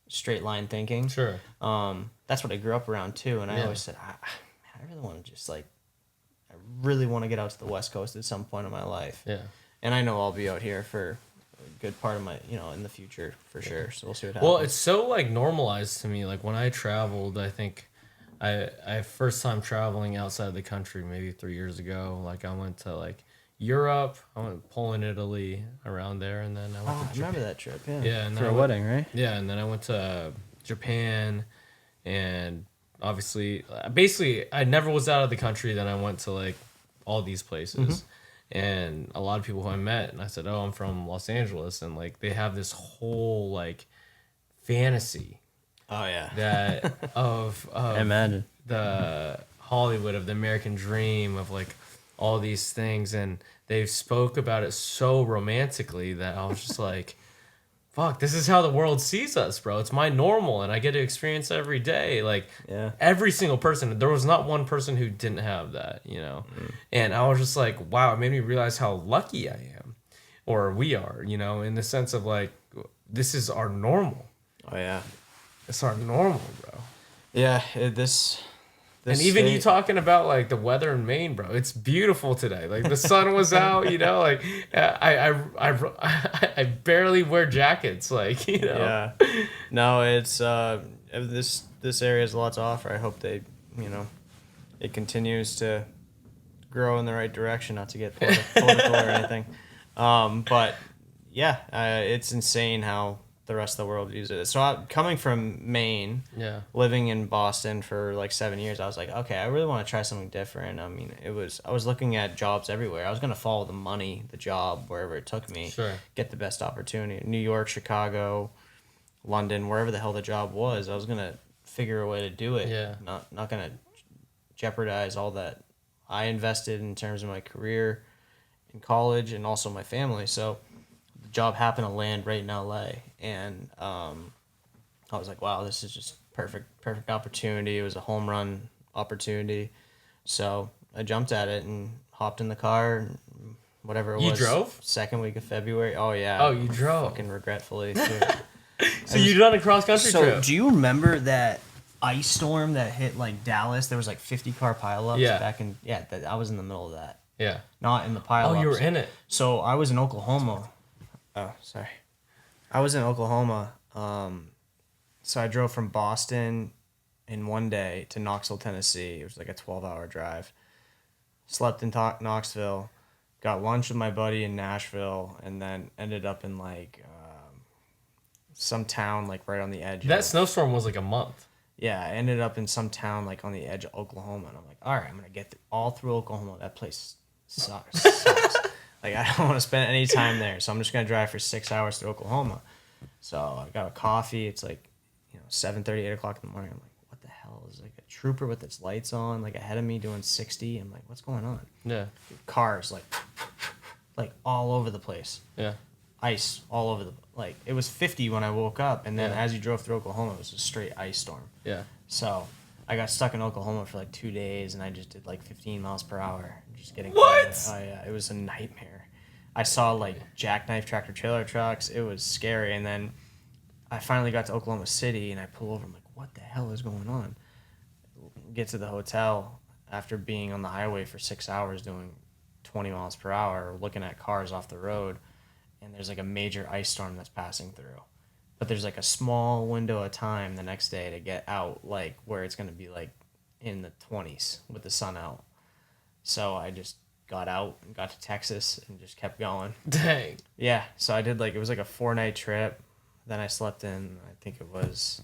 straight line thinking. Sure. That's what I grew up around too. And I always said, I really want to I really want to get out to the West Coast at some point in my life. Yeah. And I know I'll be out here for a good part of my, in the future for sure. So we'll see what happens. Well, it's so like normalized to me. Like when I traveled, I think I first time traveling outside of the country maybe 3 years ago. Like I went to like Europe, I went to Poland, Italy, around there, and then I went to Japan. I remember that trip. Yeah. Yeah, and for a wedding, right? Yeah, and then I went to Japan, and obviously, basically, I never was out of the country. Then I went to like all these places, and a lot of people who I met, and I said, "Oh, I'm from Los Angeles," and like they have this whole like fantasy. Oh yeah. That of imagine the Hollywood, of the American dream, of like all these things, and they spoke about it so romantically that I was just like, fuck, this is how the world sees us, bro. It's my normal, and I get to experience it every day. Like every single person, there was not one person who didn't have that, And I was just like, wow, it made me realize how lucky I am, or we are, in the sense of like, this is our normal. Oh yeah. It's our normal, bro. Yeah, this And even you talking about like the weather in Maine, bro, it's beautiful today. Like the sun was out, you know, like I barely wear jackets, like, you know. Yeah. No, it's this area has a lot to offer. I hope they, you know, it continues to grow in the right direction, not to get political or anything. But yeah, it's insane how the rest of the world uses it. So coming from Maine, living in Boston for like 7 years, I was like, okay, I really want to try something different. I mean, I was looking at jobs everywhere. I was going to follow the money, the job, wherever it took me, get the best opportunity. New York, Chicago, London, wherever the hell the job was, I was going to figure a way to do it. Yeah. Not going to jeopardize all that I invested in terms of my career in college and also my family. So the job happened to land right in LA, and I was like, wow, this is just perfect opportunity. It was a home run opportunity. So I jumped at it and hopped in the car, and whatever it was. You drove? Second week of February. Oh yeah. Oh, you drove. Fucking regretfully too. So you done a cross country trip. So do you remember that ice storm that hit like Dallas? There was like 50 car pileups back in I was in the middle of that. Yeah. Not in the pileups. Oh, you were in it. So I was in Oklahoma. Oh, sorry. I was in Oklahoma. So I drove from Boston in one day to Knoxville, Tennessee. It was like a 12-hour drive. Slept in Knoxville, got lunch with my buddy in Nashville, and then ended up in like some town like right on the edge. That snowstorm was like a month. Yeah, I ended up in some town like on the edge of Oklahoma, and I'm like, all right, I'm gonna get all through Oklahoma. That place sucks. Like I don't want to spend any time there, so I'm just gonna drive for 6 hours to Oklahoma. So I got a coffee. It's like 7:30, 8 o'clock in the morning. I'm like, what the hell is like a trooper with its lights on like ahead of me doing 60? I'm like, what's going on? Yeah. Cars like all over the place. Yeah. Ice all over it was 50 when I woke up, and then as you drove through Oklahoma, it was a straight ice storm. Yeah. So I got stuck in Oklahoma for like 2 days, and I just did like 15 miles per hour, just getting What? Oh yeah, it was a nightmare. I saw like jackknife tractor trailer trucks. It was scary, and then I finally got to Oklahoma City, and I pull over. I'm like, what the hell is going on? Get to the hotel after being on the highway for 6 hours doing 20 miles per hour, looking at cars off the road. And there's like a major ice storm that's passing through. But there's like a small window of time the next day to get out, like where it's going to be like in the 20s with the sun out. So I just got out and got to Texas and just kept going. Dang. Yeah, so I did it was like a 4-night trip. Then I slept in, I think it was...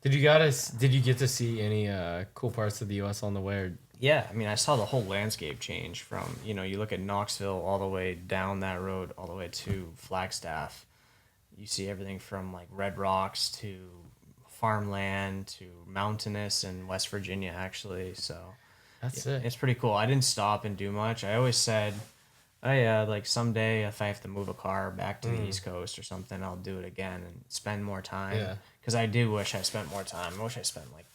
Did you get to see any cool parts of the U.S. on the way? Or? Yeah, I mean, I saw the whole landscape change from, you look at Knoxville all the way down that road, all the way to Flagstaff. You see everything from, like, red rocks to farmland to mountainous in West Virginia, actually. So that's it. It's pretty cool. I didn't stop and do much. I always said, oh, yeah, like, someday if I have to move a car back to the East Coast or something, I'll do it again and spend more time. Yeah. Because I do wish I spent more time. I wish I spent, like,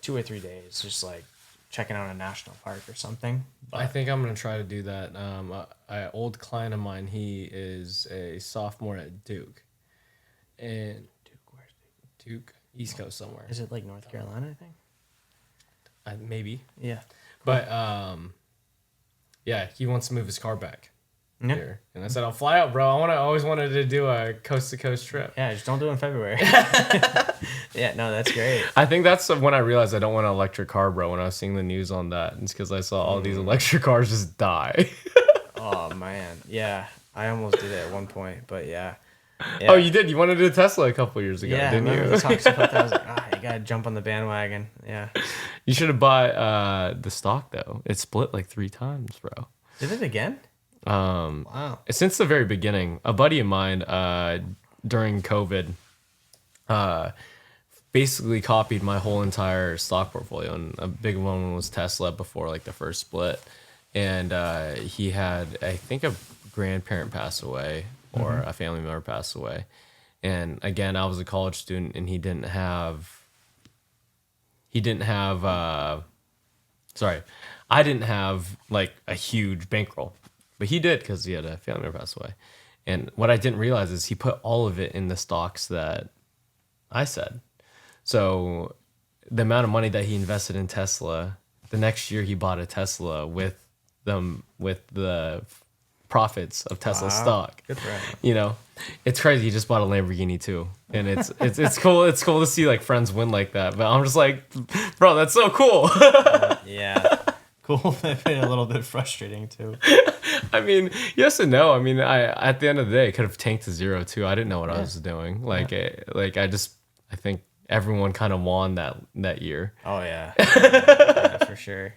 2 or 3 days just, like, checking out a national park or something. But I think I'm going to try to do that. An old client of mine, he is a sophomore at Duke. And where's Duke? Duke, East Coast somewhere. Is it like North Carolina, I think? Maybe. Yeah. But, yeah, he wants to move his car back here. And I said, I'll fly out, bro. I always wanted to do a coast-to-coast trip. Yeah, just don't do it in February. Yeah, no, that's great. I think that's when I realized I don't want an electric car, bro, when I was seeing the news on that. It's because I saw all these electric cars just die. Oh, man. Yeah, I almost did it at one point, but yeah. Oh, you did? You wanted to do a Tesla a couple years ago, didn't you? Yeah, I remember the talks about that. I was like, you got to jump on the bandwagon. Yeah. You should have bought the stock, though. It split like 3 times, bro. Did it again? Wow. Since the very beginning, a buddy of mine during COVID basically copied my whole entire stock portfolio, and a big one was Tesla before like the first split. And he had, I think, a grandparent pass away or a family member pass away. And again, I was a college student, and I didn't have like a huge bankroll, but he did because he had a family member pass away. And what I didn't realize is he put all of it in the stocks that I said. So the amount of money that he invested in Tesla, the next year he bought a Tesla with the profits of Tesla stock. Good for him. You know, it's crazy. He just bought a Lamborghini too, and it's cool. It's cool to see like friends win like that. But I'm just like, bro, that's so cool. Yeah, cool. Maybe a little bit frustrating too. I mean, yes and no. I mean, I at the end of the day, it could have tanked to zero too. I didn't know what I was doing. Like, I think everyone kind of won that year. Oh yeah, yeah, for sure.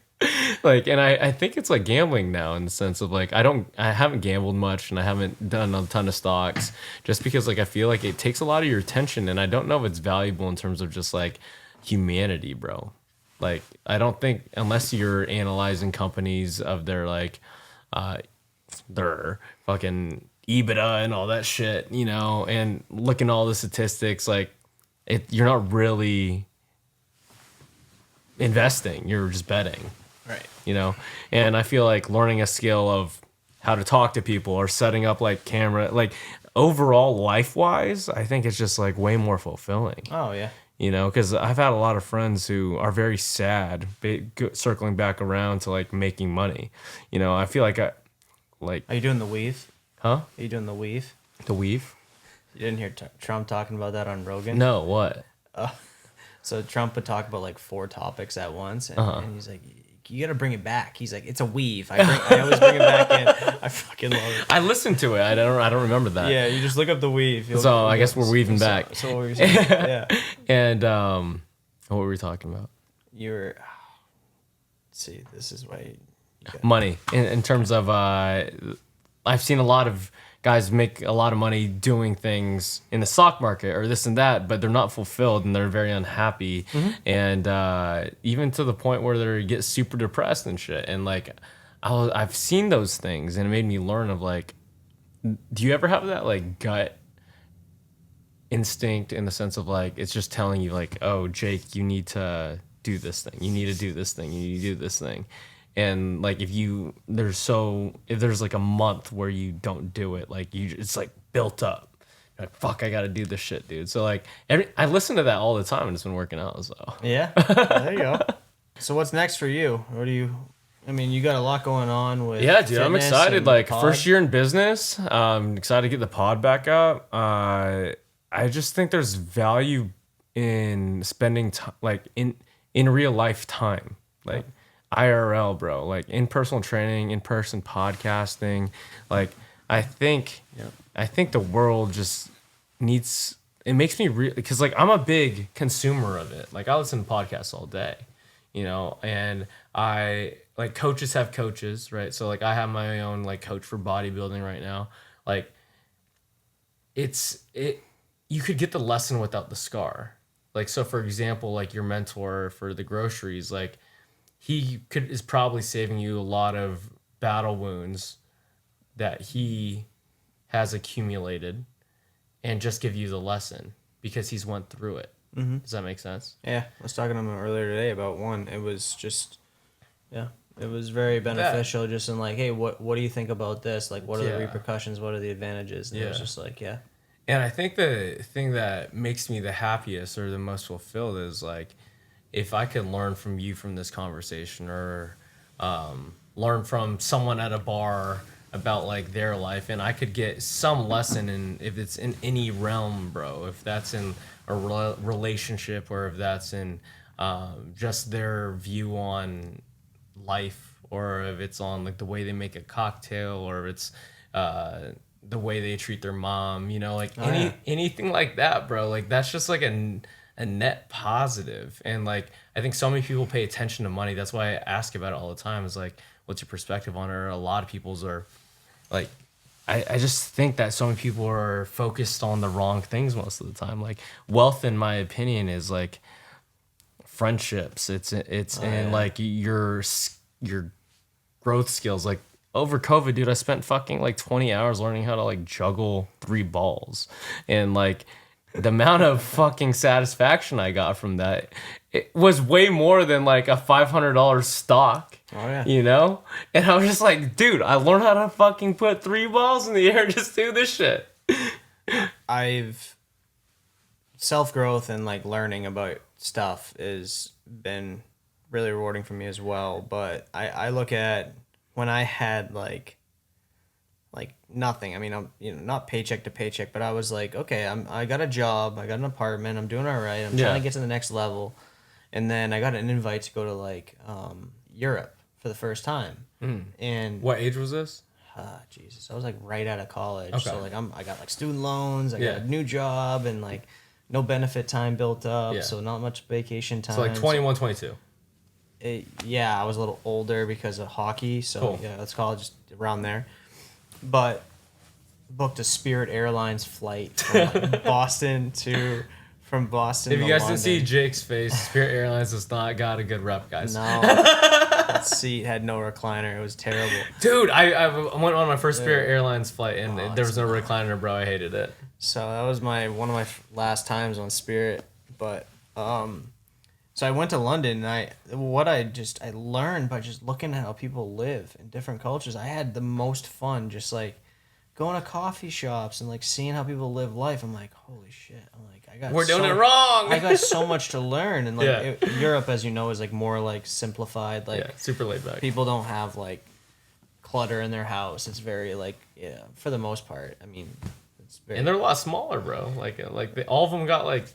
Like, and I think it's like gambling now in the sense of like I haven't gambled much and I haven't done a ton of stocks just because like I feel like it takes a lot of your attention and I don't know if it's valuable in terms of just like humanity, bro. Like I don't think unless you're analyzing companies of their like their fucking EBITDA and all that shit, you know, and looking at all the statistics, like you're not really investing, you're just betting. Right. You know, and I feel like learning a skill of how to talk to people or setting up like camera, like overall life wise, I think it's just like way more fulfilling. Oh yeah. You know, because I've had a lot of friends who are very sad, circling back around to like making money. You know, I feel like Are you doing the weave? Huh? Are you doing the weave? The weave? You didn't hear Trump talking about that on Rogan? No, what? So Trump would talk about like 4 topics at once, and he's like, "You got to bring it back." He's like, "It's a weave. I always bring it back in." I fucking love it. I listened to it. I don't remember that. Yeah, you just look up the weave. So I guess we're weaving back. So what were you saying? Yeah. And what were we talking about? You were. Let's see, this is why. Money in terms of I've seen a lot of guys make a lot of money doing things in the stock market or this and that, but they're not fulfilled and they're very unhappy. And even to the point where they get super depressed and shit. And like, I've seen those things and it made me learn of like, do you ever have that like gut instinct in the sense of like, it's just telling you like, oh, Jake, you need to do this thing. You need to do this thing. You need to do this thing. And like if there's like a month where you don't do it, like it's like built up. You're like, fuck, I gotta do this shit, dude. So like I listen to that all the time and it's been working out. So yeah, there you go. So what's next for you? I mean, you got a lot going on with dude, I'm excited. Like first year in business, excited to get the pod back up. I just think there's value in spending time, like in real life time, like. IRL, bro, like in-person training, in-person podcasting. Like I think the world just needs, it makes me because like I'm a big consumer of it. Like I listen to podcasts all day, you know, and I like coaches have coaches, right? So like I have my own like coach for bodybuilding right now. Like you could get the lesson without the scar. Like so for example, like your mentor for the groceries, like he is probably saving you a lot of battle wounds that he has accumulated and just give you the lesson because he's went through it. Mm-hmm. Does that make sense? Yeah. I was talking to him earlier today about one. It was just, it was very beneficial just in like, hey, what do you think about this? Like, what are the repercussions? What are the advantages? And it was just like, And I think the thing that makes me the happiest or the most fulfilled is like, if I could learn from you from this conversation or learn from someone at a bar about like their life and I could get some lesson in if it's in any realm, bro, if that's in a relationship or if that's in just their view on life or if it's on like the way they make a cocktail or if it's the way they treat their mom, you know, like anything like that, bro, like that's just like a net positive. And like I think so many people pay attention to money. That's why I ask about it all the time is like, what's your perspective on it? Or a lot of people's are like, I just think that so many people are focused on the wrong things most of the time. Like wealth, in my opinion, is like friendships. It's like your growth skills. Like over COVID, dude, I spent fucking like 20 hours learning how to like juggle 3 balls and like the amount of fucking satisfaction I got from that, it was way more than like a $500 stock. Oh yeah. You know? And I was just like, dude, I learned how to fucking put 3 balls in the air and just do this shit. self-growth and like learning about stuff has been really rewarding for me as well. But I look at when I had like nothing. I mean, I'm not paycheck to paycheck, but I was like, okay, I got a job, I got an apartment, I'm doing all right, I'm trying to get to the next level, and then I got an invite to go to like Europe for the first time. And what age was this? Jesus, I was like right out of college, Okay. so like I got like student loans, I got a new job, and like no benefit time built up, so not much vacation time. So like 21, 22. Yeah, I was a little older because of hockey, so cool. Yeah, let's call it just around there. But booked a Spirit Airlines flight from like Boston to If you guys London. didn't see Jake's face, Spirit Airlines has not got a good rep, guys. No, that seat had no recliner. It was terrible. Dude, I went on my first Spirit Airlines flight and there was no recliner, bro. I hated it. So that was one of my last times on Spirit. But so I went to London, and I learned by just looking at how people live in different cultures. I had the most fun just like going to coffee shops and like seeing how people live life. I'm like, holy shit! We're doing it wrong. I got so much to learn, and like Europe, as you know, is like more like simplified. Like super laid back. People don't have like clutter in their house. It's very like for the most part. I mean, it's very. And they're a lot smaller, bro. All of them got like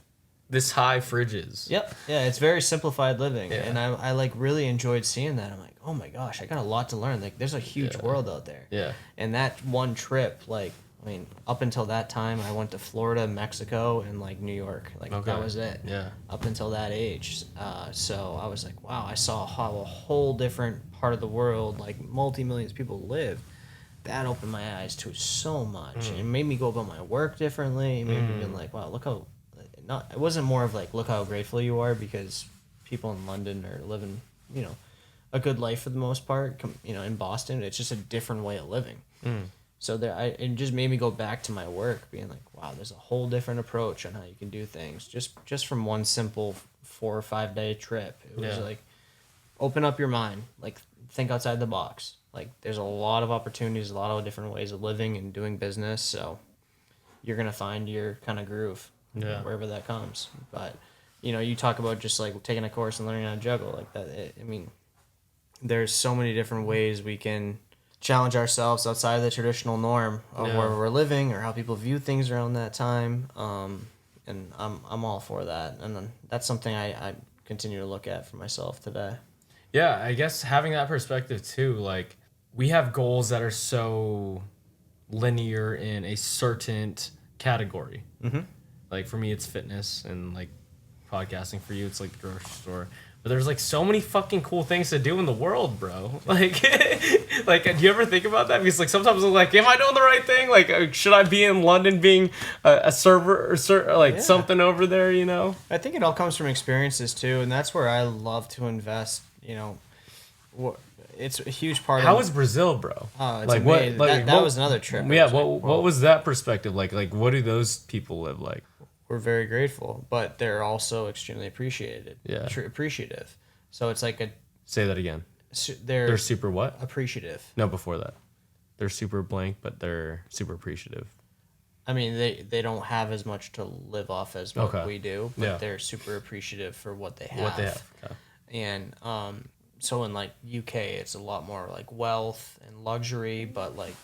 this high fridges. Yep. Yeah, it's very simplified living, and I like really enjoyed seeing that. I'm like, oh my gosh, I got a lot to learn. Like, there's a huge world out there. Yeah. And that one trip, like, I mean, up until that time, I went to Florida, Mexico, and like New York. Like that was it. Yeah. Up until that age, so I was like, wow, I saw how a whole different part of the world, like multi-millions of people live. That opened my eyes to so much. It made me go about my work differently. It made me be like, wow, look how. It wasn't more of like, look how grateful you are because people in London are living, a good life for the most part. In Boston, it's just a different way of living. So it just made me go back to my work, being like, wow, there's a whole different approach on how you can do things. Just from one simple 4 or 5 day trip, it was like, open up your mind, like think outside the box. Like there's a lot of opportunities, a lot of different ways of living and doing business. So you're gonna find your kind of groove. Wherever that comes. But you talk about just like taking a course and learning how to juggle like that. I mean, there's so many different ways we can challenge ourselves outside of the traditional norm of where we're living or how people view things around that time. And I'm all for that, and then that's something I continue to look at for myself today. Yeah, I guess having that perspective too, like we have goals that are so linear in a certain category. Like for me, it's fitness, and like podcasting for you, it's like the grocery store. But there's like so many fucking cool things to do in the world, bro. Like, do you ever think about that? Because like sometimes I'm like, am I doing the right thing? Like, should I be in London being a server or something over there? I think it all comes from experiences too, and that's where I love to invest. It's a huge part. How was Brazil, bro? Oh, it's amazing. That was another trip. Yeah, what was that perspective like? Like, what do those people live like? We're very grateful, but they're also extremely appreciated. Yeah. Appreciative. So it's like Say that again. They're super what? Appreciative. No, before that. They're super blank, but they're super appreciative. I mean, they don't have as much to live off as what we do, but they're super appreciative for what they have. Okay. And so in like UK, it's a lot more like wealth and luxury, but like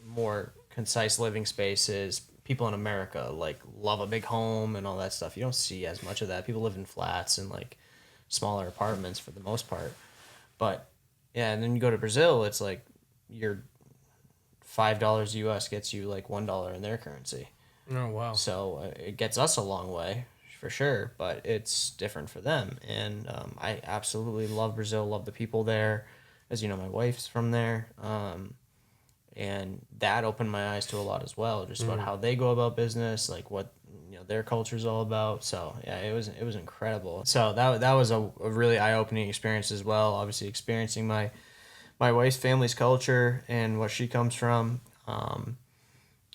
more concise living spaces. People in America like love a big home and all that stuff. You don't see as much of that. People live in flats and like smaller apartments for the most part. But yeah, and then you go to Brazil, it's like your $5 US gets you like $1 in their currency. Oh wow! So it gets us a long way for sure, but it's different for them. And I absolutely love Brazil. Love the people there. As you know, my wife's from there. And that opened my eyes to a lot as well, just about how they go about business, like what their culture's all about. So yeah, it was incredible. So that was a really eye-opening experience as well. Obviously, experiencing my wife's family's culture and what she comes from.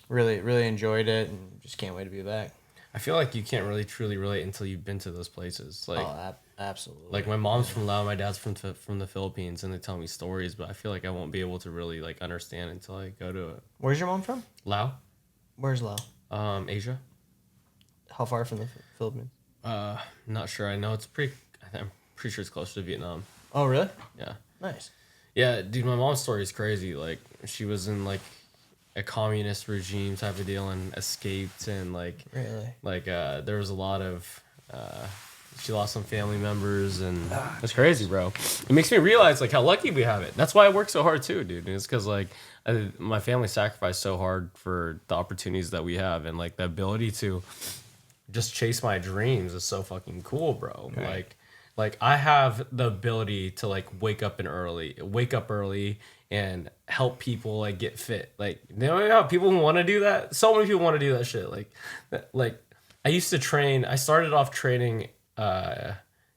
Really enjoyed it, and just can't wait to be back. I feel like you can't really truly relate until you've been to those places. Like, absolutely. Like my mom's from Laos, my dad's from the Philippines, and they tell me stories, but I feel like I won't be able to really like understand until I go to it. Where's your mom from? Laos. Where's Laos? Asia. how far from the Philippines? Not sure. I know it's I'm pretty sure it's close to Vietnam. Oh, really? Yeah. Nice. Yeah, dude, my mom's story is crazy. Like, she was in, like, a communist regime type of deal and escaped, and, like... Really? Like, there was a lot of... she lost some family members, and... That's crazy, bro. It makes me realize, like, how lucky we have it. That's why I work so hard, too, dude. It's because, like, my family sacrificed so hard for the opportunities that we have, and, like, the ability to just chase my dreams is so fucking cool, bro. Right. Like I have the ability to like wake up early and help people like get fit. Like, you know how people want to do that? So many people want to do that shit. Like I used to train. I started off training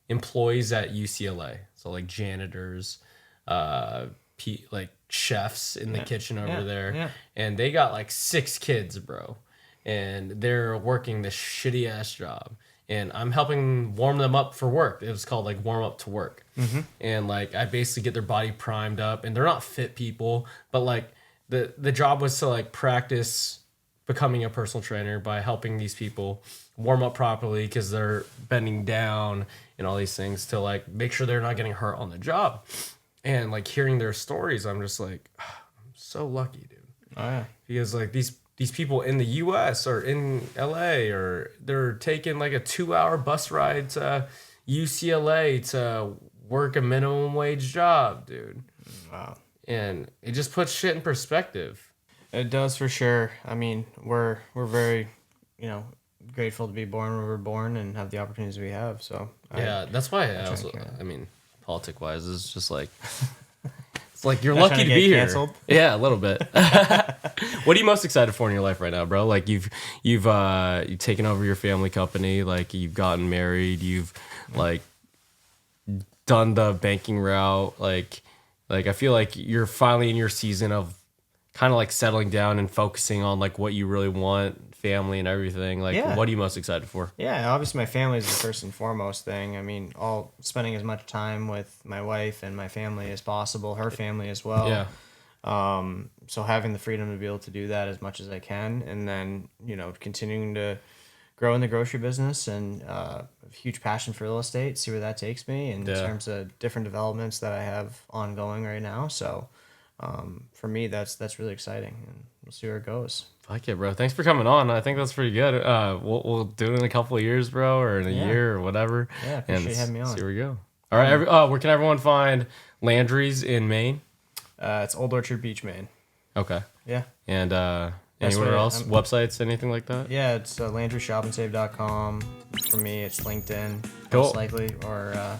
employees at UCLA, so like janitors, like chefs in the kitchen over there, and they got like 6 kids, bro, and they're working this shitty ass job. And I'm helping warm them up for work. It was called like warm up to work. Mm-hmm. And like I basically get their body primed up, and they're not fit people, but like the job was to like practice becoming a personal trainer by helping these people warm up properly because they're bending down and all these things to like make sure they're not getting hurt on the job. And like hearing their stories, I'm just like, I'm so lucky, dude. Oh yeah. Because like these people in the U.S. or in L.A. or they're taking like a 2-hour bus ride to UCLA to work a minimum wage job, dude. Wow. And it just puts shit in perspective. It does for sure. I mean, we're very, grateful to be born where we're born and have the opportunities we have. So That's why I mean, politic wise, it's just like. It's like you're lucky to be here. Canceled? Yeah, a little bit. What are you most excited for in your life right now, bro? Like you've taken over your family company, like you've gotten married, you've like done the banking route, like I feel like you're finally in your season of kind of like settling down and focusing on like what you really want, family and everything. Like, what are you most excited for? Yeah, obviously my family is the first and foremost thing. I mean, spending as much time with my wife and my family as possible, her family as well. Yeah. So having the freedom to be able to do that as much as I can, and then, continuing to grow in the grocery business, and a huge passion for real estate, see where that takes me in terms of different developments that I have ongoing right now. So for me, that's really exciting, and we'll see where it goes. Fuck it, bro. Thanks for coming on. I think that's pretty good. We'll do it in a couple of years, bro, or in a year or whatever. Yeah, appreciate having me on. See where we go. All right. Where can everyone find Landry's in Maine? It's Old Orchard Beach, Maine. Okay. Yeah. And anywhere else? Websites, anything like that? Yeah, it's LandryShopAndSave.com. For me, it's LinkedIn, cool. Most likely, or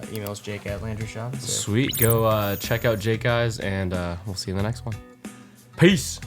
emails Jake at LandryShopAndSave. Sweet. Go check out Jake, guys, and we'll see you in the next one. Peace.